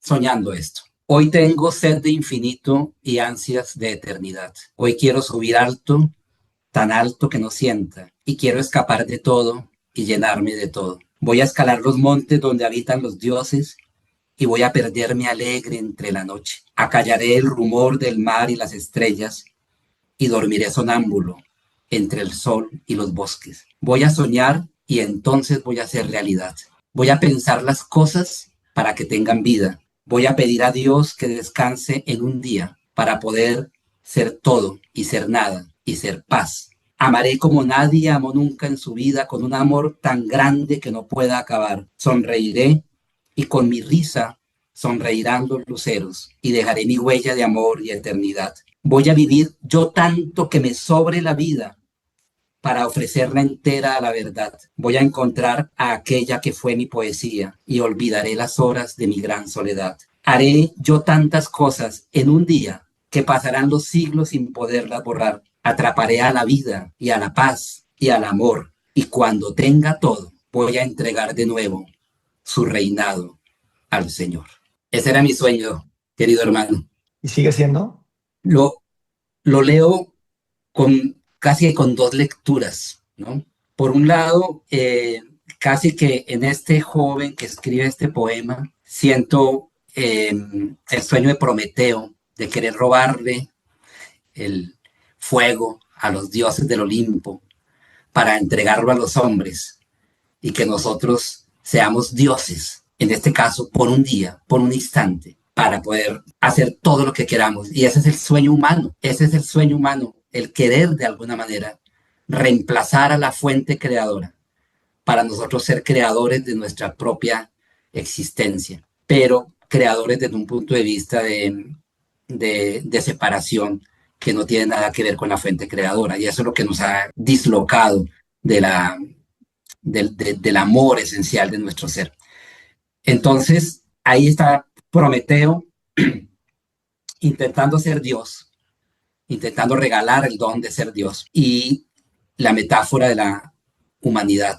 soñando esto. Hoy tengo sed de infinito y ansias de eternidad. Hoy quiero subir alto, tan alto que no sienta, y quiero escapar de todo y llenarme de todo. Voy a escalar los montes donde habitan los dioses y voy a perderme alegre entre la noche. Acallaré el rumor del mar y las estrellas y dormiré sonámbulo entre el sol y los bosques. Voy a soñar y entonces voy a hacer realidad. Voy a pensar las cosas para que tengan vida. Voy a pedir a Dios que descanse en un día para poder ser todo y ser nada y ser paz. Amaré como nadie amó nunca en su vida, con un amor tan grande que no pueda acabar. Sonreiré y con mi risa sonreirán los luceros y dejaré mi huella de amor y eternidad. Voy a vivir yo tanto que me sobre la vida para ofrecerla entera a la verdad. Voy a encontrar a aquella que fue mi poesía y olvidaré las horas de mi gran soledad. Haré yo tantas cosas en un día que pasarán los siglos sin poderlas borrar. Atraparé a la vida y a la paz y al amor, y cuando tenga todo, voy a entregar de nuevo su reinado al Señor. Ese era mi sueño, querido hermano. ¿Y sigue siendo? Lo, lo leo casi con dos lecturas, ¿no? Por un lado, casi que en este joven que escribe este poema, siento el sueño de Prometeo, de querer robarle el fuego a los dioses del Olimpo para entregarlo a los hombres y que nosotros seamos dioses, en este caso por un día, por un instante, para poder hacer todo lo que queramos. Y ese es el sueño humano, ese es el sueño humano, el querer de alguna manera reemplazar a la fuente creadora para nosotros ser creadores de nuestra propia existencia, pero creadores desde un punto de vista de separación que no tiene nada que ver con la fuente creadora. Y eso es lo que nos ha dislocado de del amor esencial de nuestro ser. Entonces, ahí está Prometeo intentando ser Dios, intentando regalar el don de ser Dios y la metáfora de la humanidad.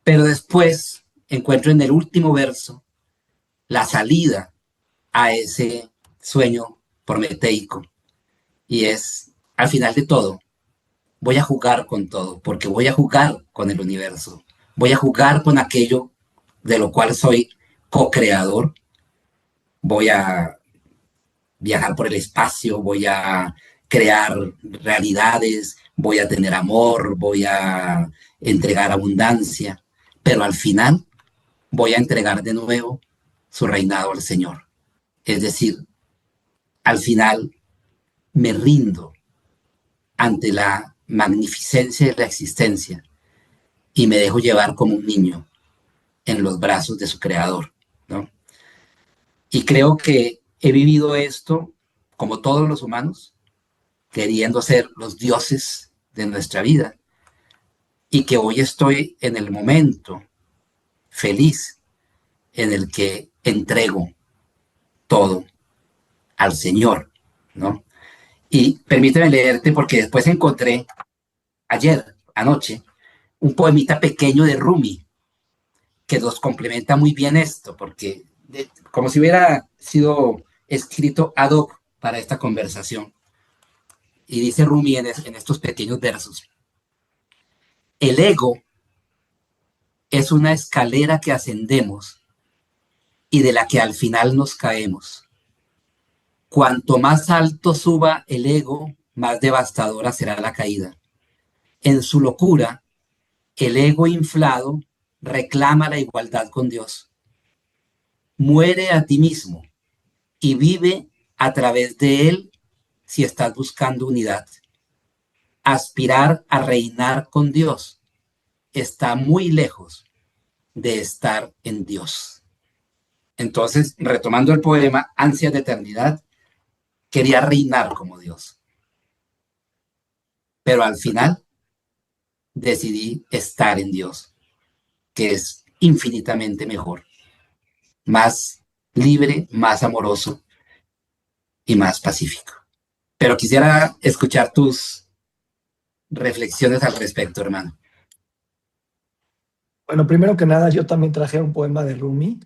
Pero después encuentro en el último verso la salida a ese sueño prometeico y es, al final de todo, voy a jugar con todo, porque voy a jugar con el universo, voy a jugar con aquello de lo cual soy co-creador, voy a viajar por el espacio, voy a crear realidades, voy a tener amor, voy a entregar abundancia, pero al final voy a entregar de nuevo su reinado al Señor. Es decir, al final me rindo ante la magnificencia de la existencia y me dejo llevar como un niño en los brazos de su creador, ¿no? Y creo que he vivido esto, como todos los humanos, queriendo ser los dioses de nuestra vida, y que hoy estoy en el momento feliz en el que entrego todo al Señor, ¿no? Y permíteme leerte porque después encontré anoche, un poemita pequeño de Rumi que nos complementa muy bien esto, porque como si hubiera sido escrito ad hoc para esta conversación. Y dice Rumi en estos pequeños versos: el ego es una escalera que ascendemos y de la que al final nos caemos. Cuanto más alto suba el ego, más devastadora será la caída. En su locura, El ego inflado reclama la igualdad con Dios. Muere a ti mismo y vive a través de él si estás buscando unidad. Aspirar a reinar con Dios está muy lejos de estar en Dios. Entonces, retomando el poema, Ansias de Eternidad, quería reinar como Dios. Pero al final decidí estar en Dios, que es infinitamente mejor, más libre, más amoroso y más pacífico. Pero quisiera escuchar tus reflexiones al respecto, hermano. Bueno, primero que nada, yo también traje un poema de Rumi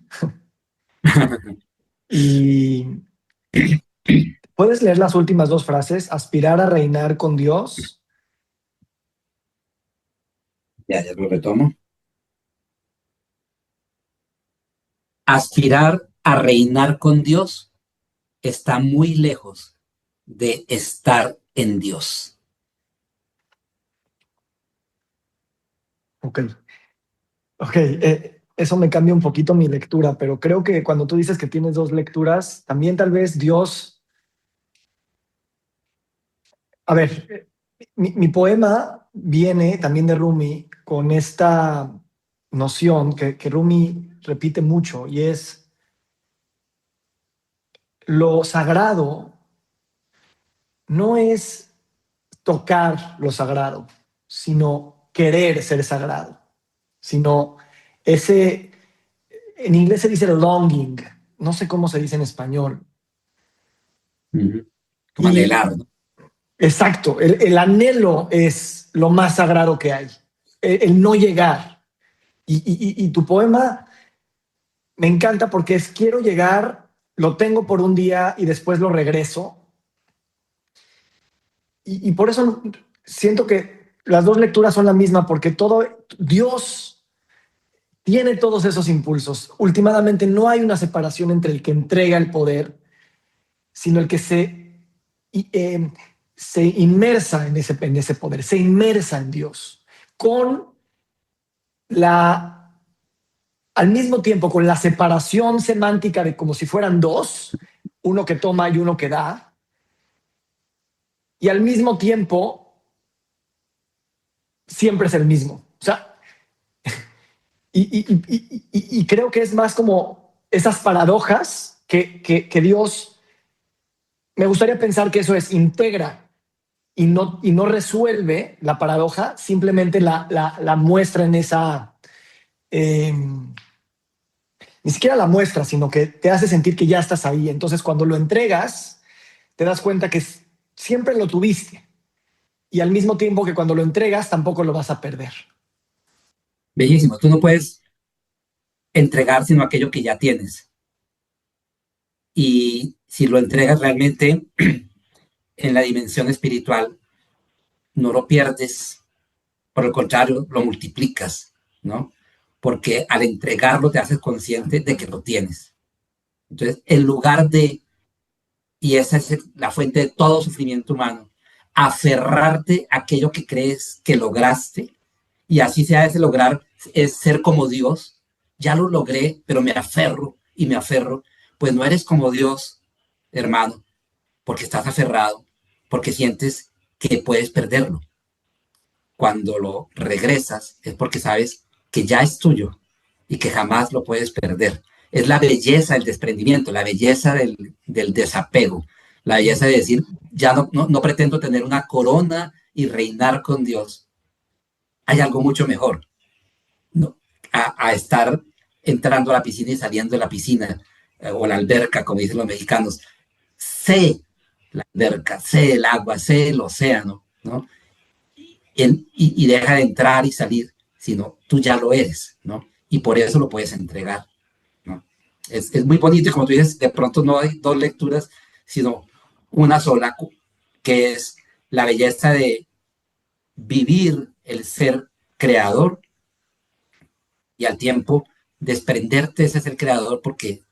y puedes leer las últimas dos frases, aspirar a reinar con Dios. Ya lo retomo. Aspirar a reinar con Dios está muy lejos de estar en Dios. Ok, ok, eso me cambia un poquito mi lectura, pero creo que cuando tú dices que tienes dos lecturas, también tal vez Dios, a ver, mi poema viene también de Rumi con esta noción que Rumi repite mucho y es lo sagrado no es tocar lo sagrado, sino querer ser sagrado, sino ese, en inglés se dice longing, no sé cómo se dice en español. Como Y anhelar, ¿no? exacto, el anhelo es lo más sagrado que hay, el no llegar. Y tu poema me encanta porque es quiero llegar, lo tengo por un día y después lo regreso. Y por eso siento que las dos lecturas son la misma, porque todo Dios tiene todos esos impulsos. Últimamente no hay una separación entre el que entrega el poder, sino el que se inmersa en ese poder, se inmersa en Dios, con la, al mismo tiempo, con la separación semántica de como si fueran dos, uno que toma y uno que da, y al mismo tiempo siempre es el mismo. O sea, y creo que es más como esas paradojas que Dios, me gustaría pensar que eso es, integra y no resuelve la paradoja, simplemente la muestra en esa, ni siquiera la muestra, sino que te hace sentir que ya estás ahí. Entonces cuando lo entregas, te das cuenta que siempre lo tuviste y al mismo tiempo que cuando lo entregas tampoco lo vas a perder. Bellísimo. Tú no puedes entregar sino aquello que ya tienes. Y si lo entregas realmente en la dimensión espiritual, no lo pierdes, por el contrario, lo multiplicas, ¿no? Porque al entregarlo te haces consciente de que lo tienes. Entonces, en lugar de, y esa es la fuente de todo sufrimiento humano, aferrarte a aquello que crees que lograste, y así sea ese lograr, es ser como Dios, ya lo logré, pero me aferro y me aferro, pues no eres como Dios, hermano, porque estás aferrado, porque sientes que puedes perderlo. Cuando lo regresas es porque sabes que ya es tuyo y que jamás lo puedes perder. Es la belleza del desprendimiento, la belleza del desapego, la belleza de decir, ya no pretendo tener una corona y reinar con Dios. Hay algo mucho mejor, ¿no? A estar entrando a la piscina y saliendo de la piscina, o la alberca, como dicen los mexicanos. Sé la alberca, sé el agua, sé el océano, ¿no? Y deja de entrar y salir, sino tú ya lo eres, ¿no? Y por eso lo puedes entregar, ¿no? Es muy bonito y como tú dices, de pronto no hay dos lecturas, sino una sola, que es la belleza de vivir el ser creador y al tiempo desprenderte de ese ser creador porque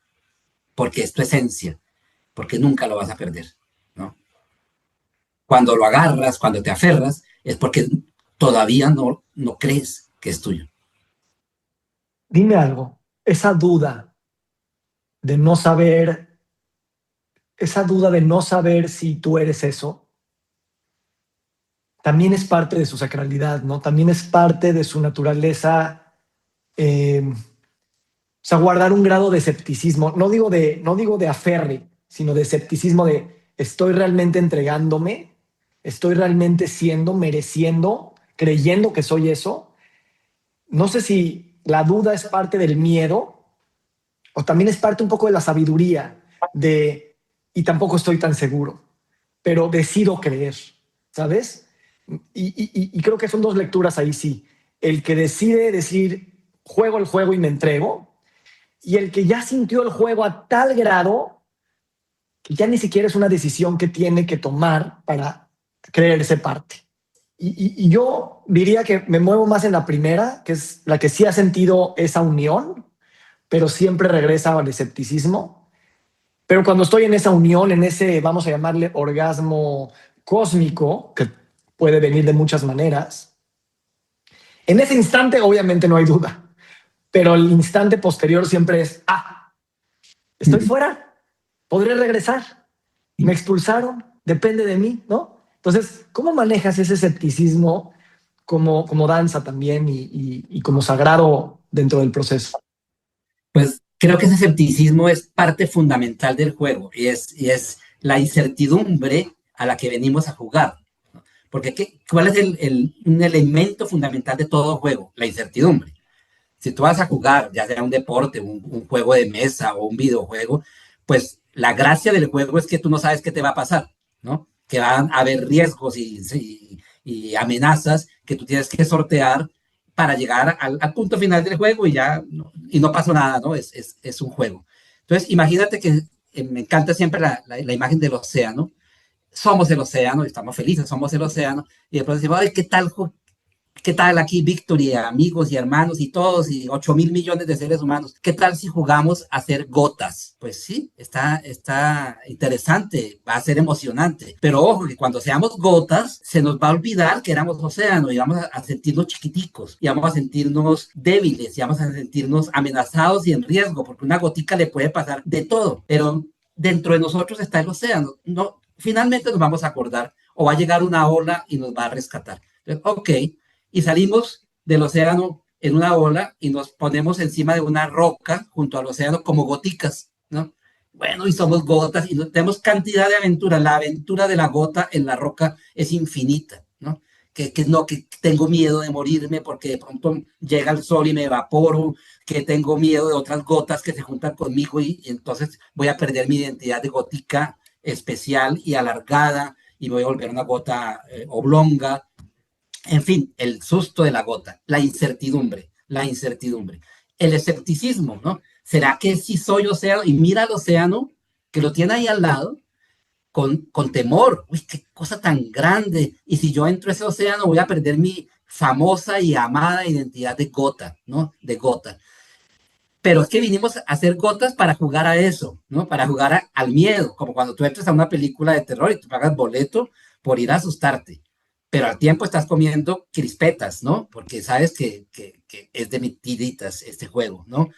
es tu esencia, porque nunca lo vas a perder, ¿no? Cuando lo agarras, cuando te aferras, es porque todavía no crees que es tuyo. Dime algo, de no saber, esa duda de no saber si tú eres eso, también es parte de su sacralidad, ¿no? También es parte de su naturaleza, o sea, guardar un grado de escepticismo, no digo de aferre, sino de escepticismo de estoy realmente entregándome, estoy realmente siendo, mereciendo, creyendo que soy eso. No sé si la duda es parte del miedo o también es parte un poco de la sabiduría de, y tampoco estoy tan seguro, pero decido creer, ¿sabes? Y creo que son dos lecturas ahí sí. El que decide decir, juego el juego y me entrego, y el que ya sintió el juego a tal grado que ya ni siquiera es una decisión que tiene que tomar para creerse parte. Y yo diría que me muevo más en la primera, que es la que sí ha sentido esa unión, pero siempre regresa al escepticismo. Pero cuando estoy en esa unión, en ese, vamos a llamarle orgasmo cósmico, que puede venir de muchas maneras, en ese instante obviamente no hay duda, pero el instante posterior siempre es, estoy fuera, podré regresar, me expulsaron, depende de mí, ¿no? Entonces, ¿cómo manejas ese escepticismo como danza también y como sagrado dentro del proceso? Pues creo que ese escepticismo es parte fundamental del juego y es la incertidumbre a la que venimos a jugar. Porque ¿cuál es un elemento fundamental de todo juego? La incertidumbre. Si tú vas a jugar, ya sea un deporte, un juego de mesa o un videojuego, pues la gracia del juego es que tú no sabes qué te va a pasar, ¿no? Que van a haber riesgos y amenazas que tú tienes que sortear para llegar al punto final del juego y ya y no pasó nada, ¿no? Es un juego. Entonces, imagínate que me encanta siempre la imagen del océano. Somos el océano, estamos felices, somos el océano, y después decimos, ay, ¿qué tal aquí, Víctor, y amigos y hermanos y todos, y 8.000 millones de seres humanos? ¿Qué tal si jugamos a hacer gotas? Pues sí, está interesante, va a ser emocionante. Pero ojo, que cuando seamos gotas, se nos va a olvidar que éramos océano y vamos a sentirnos chiquiticos, y vamos a sentirnos débiles, y vamos a sentirnos amenazados y en riesgo, porque una gotica le puede pasar de todo. Pero dentro de nosotros está el océano. No, finalmente nos vamos a acordar, o va a llegar una ola y nos va a rescatar. Entonces, ok, y salimos del océano en una ola y nos ponemos encima de una roca junto al océano como goticas, ¿no? Bueno, y somos gotas y tenemos cantidad de aventuras. La aventura de la gota en la roca es infinita, ¿no? Que tengo miedo de morirme porque de pronto llega el sol y me evaporo, que tengo miedo de otras gotas que se juntan conmigo y entonces voy a perder mi identidad de gotica especial y alargada y voy a volver una gota oblonga. En fin, el susto de la gota, la incertidumbre, el escepticismo, ¿no? ¿Será que sí soy océano? Y mira al océano, que lo tiene ahí al lado, con temor. Uy, qué cosa tan grande. Y si yo entro a ese océano, voy a perder mi famosa y amada identidad de gota, ¿no? De gota. Pero es que vinimos a hacer gotas para jugar a eso, ¿no? Para jugar al miedo, como cuando tú entras a una película de terror y tú pagas boleto por ir a asustarte, pero al tiempo estás comiendo crispetas, ¿no? Porque sabes que es de mentiritas este juego, ¿no?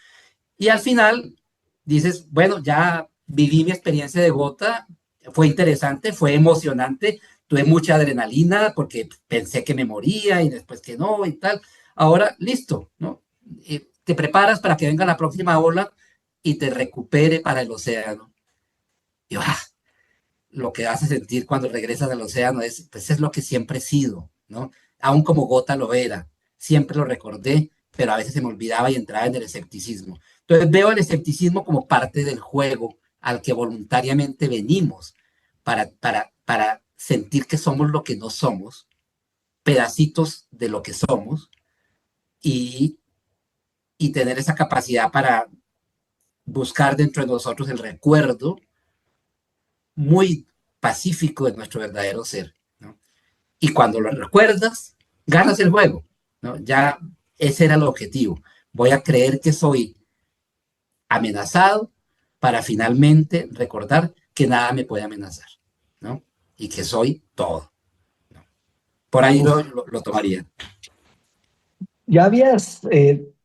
Y al final dices, bueno, ya viví mi experiencia de gota, fue interesante, fue emocionante, tuve mucha adrenalina porque pensé que me moría y después que no y tal. Ahora, listo, ¿no? Te preparas para que venga la próxima ola y te recupere para el océano. Y lo que hace sentir cuando regresas al océano es, pues es lo que siempre he sido, ¿no? Aún como gota lo era, siempre lo recordé, pero a veces se me olvidaba y entraba en el escepticismo. Entonces veo el escepticismo como parte del juego al que voluntariamente venimos para sentir que somos lo que no somos, pedacitos de lo que somos y, y tener esa capacidad para buscar dentro de nosotros el recuerdo muy pacífico de nuestro verdadero ser, ¿no? Y cuando lo recuerdas, ganas el juego, ¿no? Ya ese era el objetivo. Voy a creer que soy amenazado para finalmente recordar que nada me puede amenazar, ¿no? Y que soy todo, ¿no? Por ahí Uf, lo tomaría. ¿Ya habías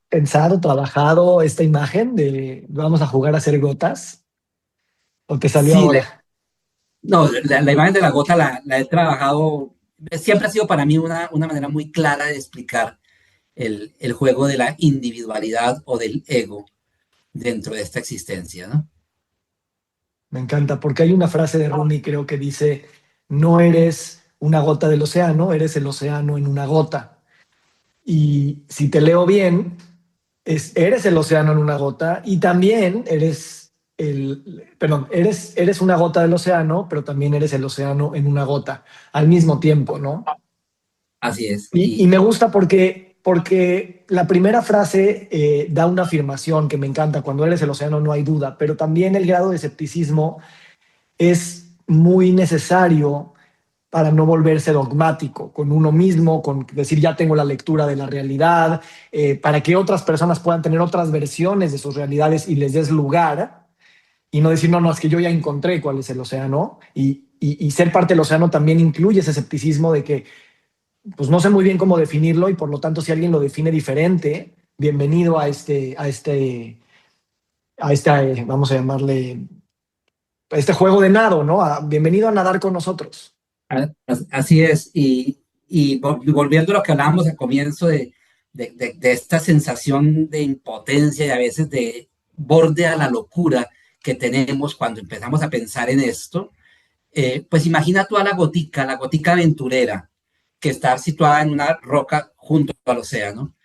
pensado, trabajado esta imagen de vamos a jugar a hacer gotas? ¿O te salió Sí, ahora? no, la imagen de la gota la he trabajado, siempre ha sido para mí una manera muy clara de explicar el juego de la individualidad o del ego dentro de esta existencia, ¿no? Me encanta, porque hay una frase de Rumi, creo que dice, no eres una gota del océano, eres el océano en una gota. Y si te leo bien, eres el océano en una gota y también perdón, eres una gota del océano, pero también eres el océano en una gota al mismo tiempo, ¿no? Así es. Y me gusta porque la primera frase da una afirmación que me encanta, cuando eres el océano no hay duda, pero también el grado de escepticismo es muy necesario para no volverse dogmático con uno mismo, con decir ya tengo la lectura de la realidad, para que otras personas puedan tener otras versiones de sus realidades y les des lugar y no decir, no, no, es que yo ya encontré cuál es el océano y ser parte del océano también incluye ese escepticismo de que pues no sé muy bien cómo definirlo y por lo tanto si alguien lo define diferente, bienvenido a este, vamos a llamarle, a este juego de nado, ¿no? Bienvenido a nadar con nosotros. Así es, y volviendo a lo que hablábamos al comienzo de esta sensación de impotencia y a veces de borde a la locura que tenemos cuando empezamos a pensar en esto, pues imagina tú a la gotica aventurera, que está situada en una roca junto al océano,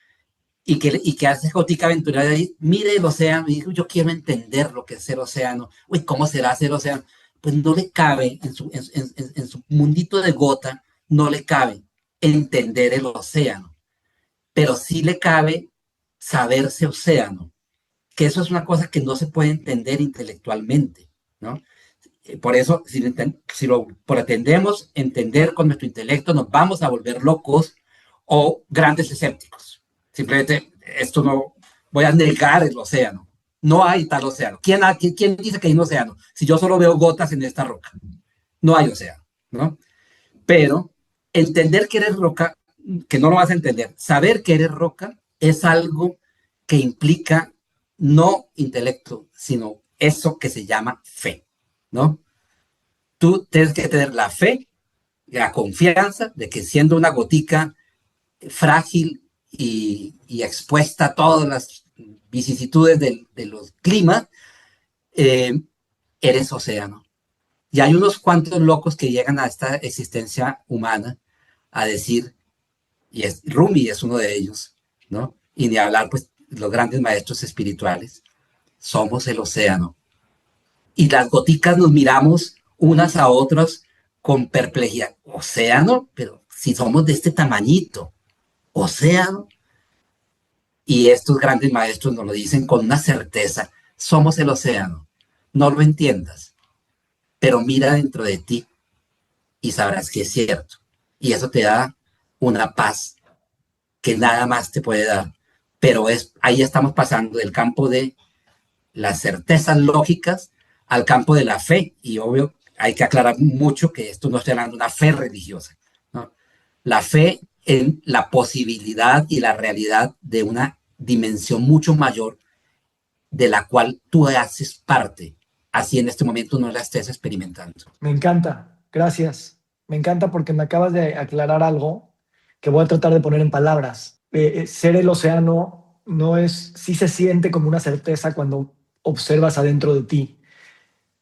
y que hace gotica aventurera y mire el océano y dice, yo quiero entender lo que es el océano, uy, ¿cómo será ser océano? Pues no le cabe en su mundito de gota, no le cabe entender el océano, pero sí le cabe saberse océano, que eso es una cosa que no se puede entender intelectualmente, ¿no? Por eso, si lo pretendemos entender con nuestro intelecto, nos vamos a volver locos o grandes escépticos. Simplemente, esto no, voy a negar el océano. No hay tal océano. ¿Quién dice que hay un océano? Si yo solo veo gotas en esta roca, no hay océano, ¿no? Pero entender que eres roca, que no lo vas a entender, saber que eres roca es algo que implica no intelecto, sino eso que se llama fe, ¿no? Tú tienes que tener la fe, la confianza de que siendo una gotica frágil y expuesta a todas las vicisitudes de los climas, eh, eres océano. Y hay unos cuantos locos que llegan a esta existencia humana a decir, Rumi es uno de ellos, ¿no? Y ni hablar, pues, los grandes maestros espirituales, somos el océano. Y las goticas nos miramos unas a otras con perplejidad. Océano, pero si somos de este tamañito, océano. Y estos grandes maestros nos lo dicen con una certeza, somos el océano. No lo entiendas, pero mira dentro de ti y sabrás que es cierto. Y eso te da una paz que nada más te puede dar. Pero ahí estamos pasando del campo de las certezas lógicas al campo de la fe. Y obvio, hay que aclarar mucho que esto no estoy hablando de una fe religiosa, ¿no? La fe en la posibilidad y la realidad de una dimensión mucho mayor de la cual tú haces parte, así en este momento no la estés experimentando. Me encanta, gracias. Me encanta porque me acabas de aclarar algo que voy a tratar de poner en palabras. Ser el océano no es, sí se siente como una certeza cuando observas adentro de ti,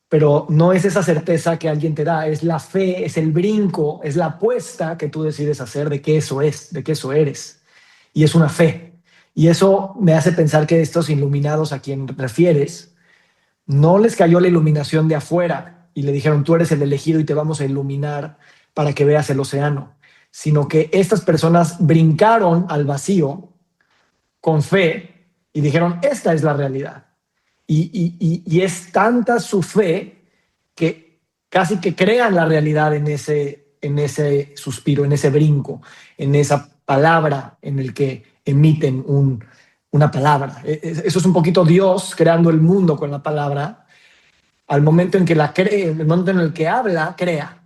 pero no es esa certeza que alguien te da, es la fe, es el brinco, es la apuesta que tú decides hacer de que eso es, de que eso eres. Y es una fe. Y eso me hace pensar que estos iluminados a quien refieres, no les cayó la iluminación de afuera y le dijeron, tú eres el elegido y te vamos a iluminar para que veas el océano, sino que estas personas brincaron al vacío con fe y dijeron, esta es la realidad. Y es tanta su fe que casi que crean la realidad en ese suspiro, en ese brinco, en esa palabra en el que emiten una palabra. Eso es un poquito Dios creando el mundo con la palabra. Al momento en que la cree, el momento en el que habla, crea.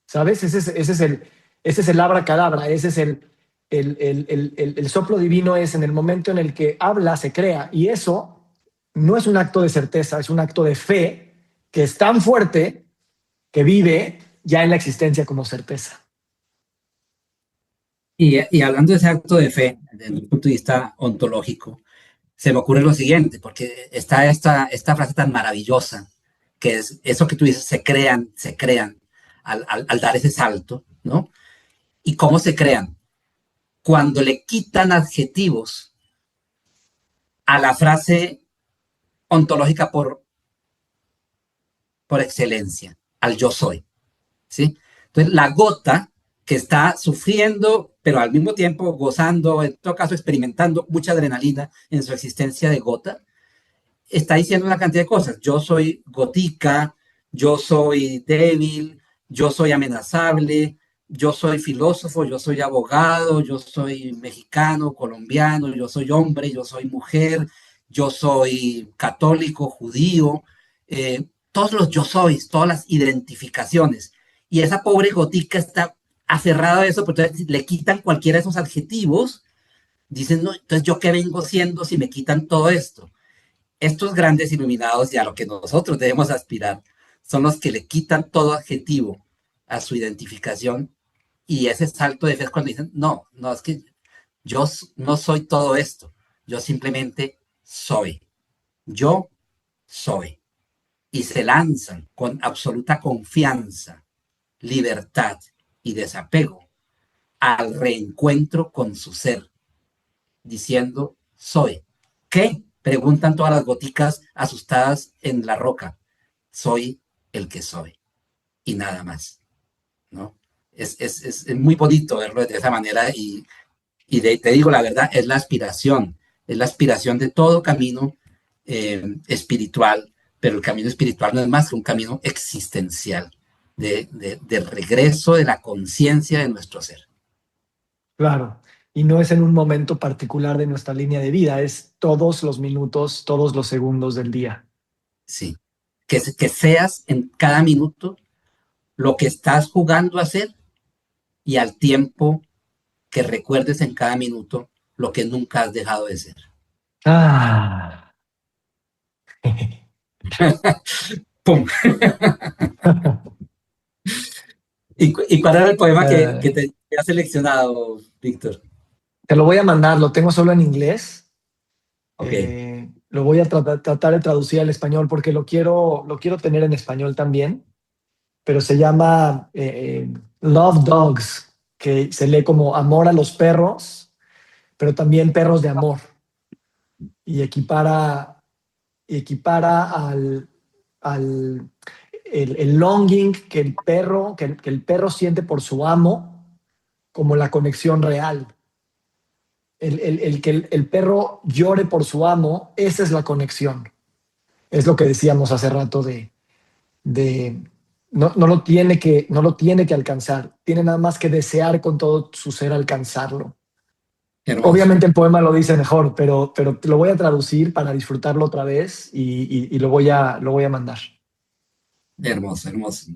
¿Sabes? Ese es el abracadabra, ese es el soplo divino es en el momento en el que habla, se crea. Y eso no es un acto de certeza, es un acto de fe que es tan fuerte que vive ya en la existencia como certeza. Y hablando de ese acto de fe, desde un punto de vista ontológico, se me ocurre lo siguiente, porque está esta frase tan maravillosa, que es eso que tú dices, se crean al dar ese salto, ¿no? ¿Y cómo se crean? Cuando le quitan adjetivos a la frase ontológica por excelencia, al yo soy, ¿sí? Entonces, la gota que está sufriendo, pero al mismo tiempo gozando, en todo caso experimentando mucha adrenalina en su existencia de gota, está diciendo una cantidad de cosas. Yo soy gotica, yo soy débil, yo soy amenazable, yo soy filósofo, yo soy abogado, yo soy mexicano, colombiano, yo soy hombre, yo soy mujer, yo soy católico, judío, todos los yo sois, todas las identificaciones. Y esa pobre gotica está aferrada a eso, pero entonces le quitan cualquiera de esos adjetivos, dicen, no, entonces yo qué vengo siendo si me quitan todo esto. Estos grandes iluminados y a lo que nosotros debemos aspirar son los que le quitan todo adjetivo a su identificación y ese salto de fe es cuando dicen, no, no, es que yo no soy todo esto, yo simplemente soy, yo soy. Y se lanzan con absoluta confianza, libertad y desapego al reencuentro con su ser, diciendo, soy. ¿Qué? Preguntan todas las goticas asustadas en la roca. Soy el que soy y nada más, ¿no? Es muy bonito verlo de esa manera te digo la verdad, es la aspiración de todo camino espiritual, pero el camino espiritual no es más que un camino existencial, de regreso de la conciencia de nuestro ser. Claro. Y no es en un momento particular de nuestra línea de vida, es todos los minutos, todos los segundos del día. Sí. Que seas en cada minuto lo que estás jugando a ser y al tiempo que recuerdes en cada minuto lo que nunca has dejado de ser. Ah. ¡Pum! ¿Y cuál era el poema que te has seleccionado, Víctor? Te lo voy a mandar, lo tengo solo en inglés. Ok. Lo voy a tratar de traducir al español porque lo quiero tener en español también, pero se llama Love Dogs, que se lee como amor a los perros, pero también perros de amor. Y equipara el longing que el perro siente por su amo como la conexión real. Que el perro llore por su amo, esa es la conexión. Es lo que decíamos hace rato de no lo tiene que alcanzar, tiene nada más que desear con todo su ser alcanzarlo. Hermoso. Obviamente el poema lo dice mejor, pero te lo voy a traducir para disfrutarlo otra vez y lo voy a mandar. Hermoso, hermoso.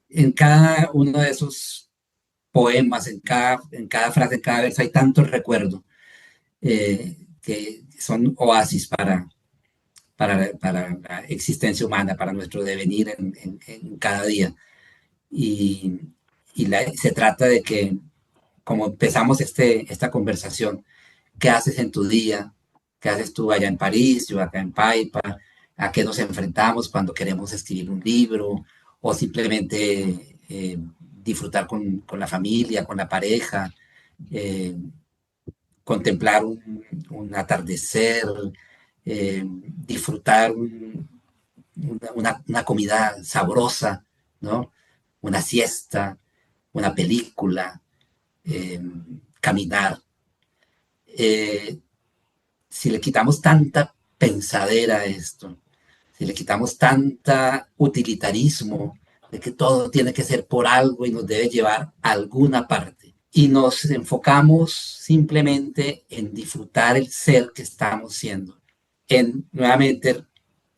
En cada uno de esos poemas, en cada frase, en cada verso hay tanto recuerdo que son oasis para la existencia humana, para nuestro devenir en cada día. Y, se trata de que, como empezamos esta conversación, ¿qué haces en tu día? ¿Qué haces tú allá en París, yo acá en Paipa? ¿A qué nos enfrentamos cuando queremos escribir un libro? O simplemente disfrutar con la familia, con la pareja, eh, contemplar un atardecer, disfrutar una comida sabrosa, ¿no? Una siesta, una película, caminar. Eh, si le quitamos tanta pensadera a esto, si le quitamos tanta utilitarismo de que todo tiene que ser por algo y nos debe llevar a alguna parte, y nos enfocamos simplemente en disfrutar el ser que estamos siendo, en nuevamente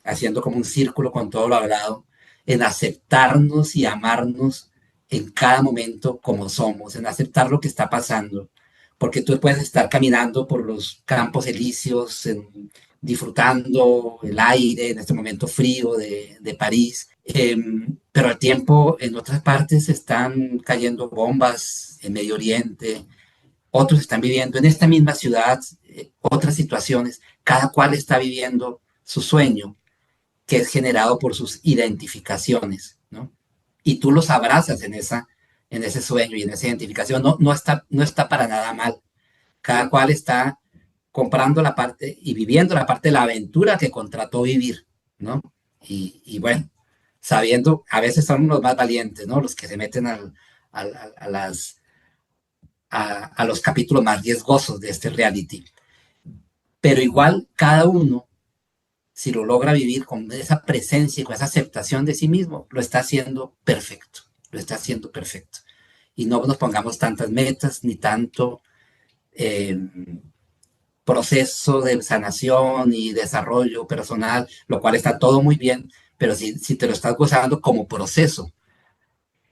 haciendo como un círculo con todo lo hablado, en aceptarnos y amarnos en cada momento como somos, en aceptar lo que está pasando, porque tú puedes estar caminando por los campos elíseos, disfrutando el aire en este momento frío de París, pero al tiempo en otras partes están cayendo bombas en Medio Oriente, otros están viviendo en esta misma ciudad otras situaciones, cada cual está viviendo su sueño, que es generado por sus identificaciones, ¿no? Y tú los abrazas en ese sueño y en esa identificación, no está para nada mal. Cada cual está comprando la parte y viviendo la parte de la aventura que contrató vivir, ¿no? Y bueno, sabiendo, a veces son los más valientes, ¿no? Los que se meten a, las, a los capítulos más riesgosos de este reality. Pero igual cada uno, si lo logra vivir con esa presencia y con esa aceptación de sí mismo, lo está haciendo perfecto, lo está haciendo perfecto. Y no nos pongamos tantas metas ni tanto proceso de sanación y desarrollo personal, lo cual está todo muy bien, pero si te lo estás gozando como proceso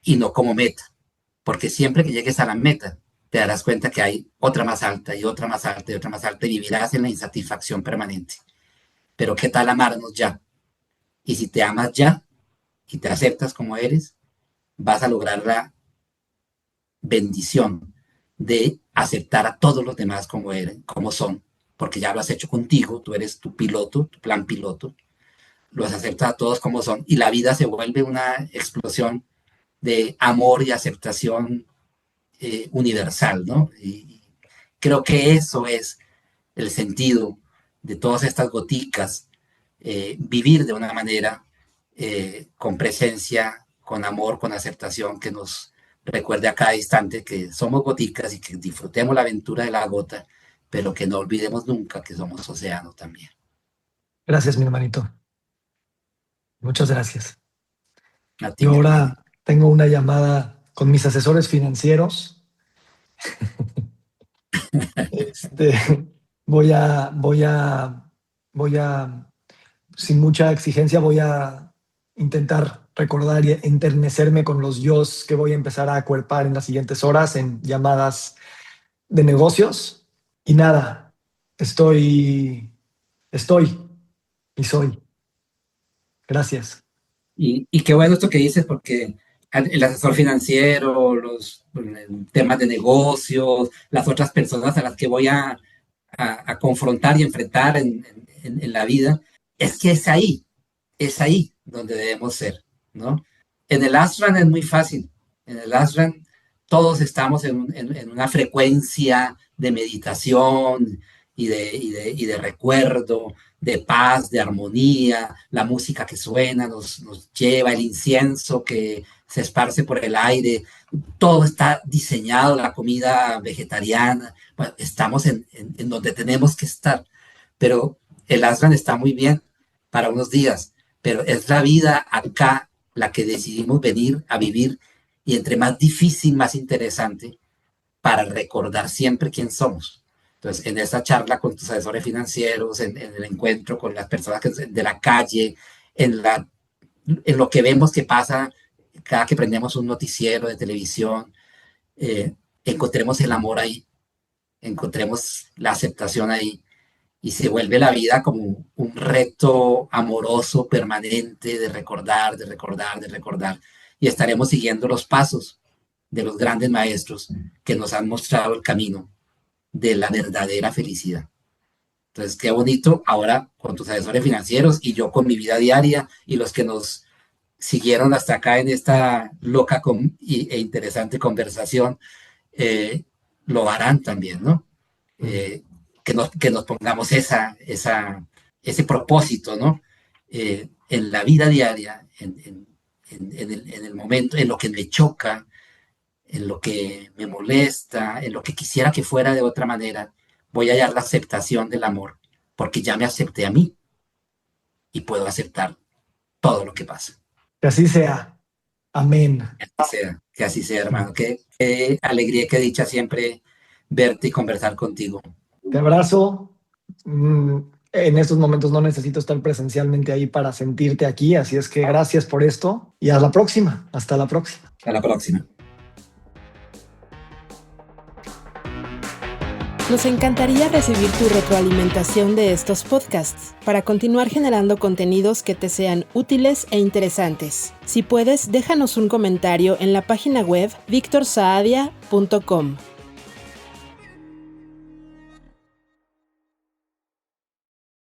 y no como meta, porque siempre que llegues a la meta, te darás cuenta que hay otra más alta y otra más alta y otra más alta y vivirás en la insatisfacción permanente. Pero ¿qué tal amarnos ya? Y si te amas ya y te aceptas como eres, vas a lograr la bendición de aceptar a todos los demás como eres, como son, porque ya lo has hecho contigo, tú eres tu piloto, tu plan piloto, los aceptas a todos como son y la vida se vuelve una explosión de amor y aceptación universal, ¿no? Y creo que eso es el sentido de todas estas goticas, vivir de una manera con presencia, con amor, con aceptación, que nos recuerde a cada instante que somos goticas y que disfrutemos la aventura de la gota, pero que no olvidemos nunca que somos océano también. Gracias, mi hermanito. Muchas gracias. Y ahora tengo una llamada con mis asesores financieros. Voy a, sin mucha exigencia, voy a intentar recordar y enternecerme con los yos que voy a empezar a acuerpar en las siguientes horas en llamadas de negocios. Y nada, estoy y soy. Gracias. y qué bueno esto que dices, porque el asesor financiero, los temas de negocios, las otras personas a las que voy a confrontar y enfrentar en la vida, es que es ahí donde debemos ser, ¿no? En el Ashram es muy fácil. En el Ashram todos estamos en una frecuencia de meditación y de recuerdo, de paz, de armonía, la música que suena nos lleva, el incienso que se esparce por el aire, todo está diseñado, la comida vegetariana, bueno, estamos en donde tenemos que estar, pero el Ashram está muy bien para unos días, pero es la vida acá la que decidimos venir a vivir y entre más difícil, más interesante para recordar siempre quién somos. Entonces, en esta charla con tus asesores financieros, en el encuentro con las personas de la calle, en lo que vemos que pasa cada que prendemos un noticiero de televisión, encontremos el amor ahí, encontremos la aceptación ahí y se vuelve la vida como un reto amoroso permanente de recordar, de recordar, de recordar. Y estaremos siguiendo los pasos de los grandes maestros que nos han mostrado el camino de la verdadera felicidad. Entonces, qué bonito ahora con tus asesores financieros y yo con mi vida diaria y los que nos siguieron hasta acá en esta loca e interesante conversación, lo harán también, ¿no? Que nos pongamos ese propósito, ¿no? En la vida diaria, en el momento, en lo que me choca, en lo que me molesta, en lo que quisiera que fuera de otra manera, voy a hallar la aceptación del amor, porque ya me acepté a mí y puedo aceptar todo lo que pasa. Que así sea. Amén. Que así sea, hermano. Qué alegría, qué dicha siempre verte y conversar contigo. Te abrazo. En estos momentos no necesito estar presencialmente ahí para sentirte aquí, así es que gracias por esto y a la próxima. Hasta la próxima. Hasta la próxima. Nos encantaría recibir tu retroalimentación de estos podcasts para continuar generando contenidos que te sean útiles e interesantes. Si puedes, déjanos un comentario en la página web victorsaadia.com.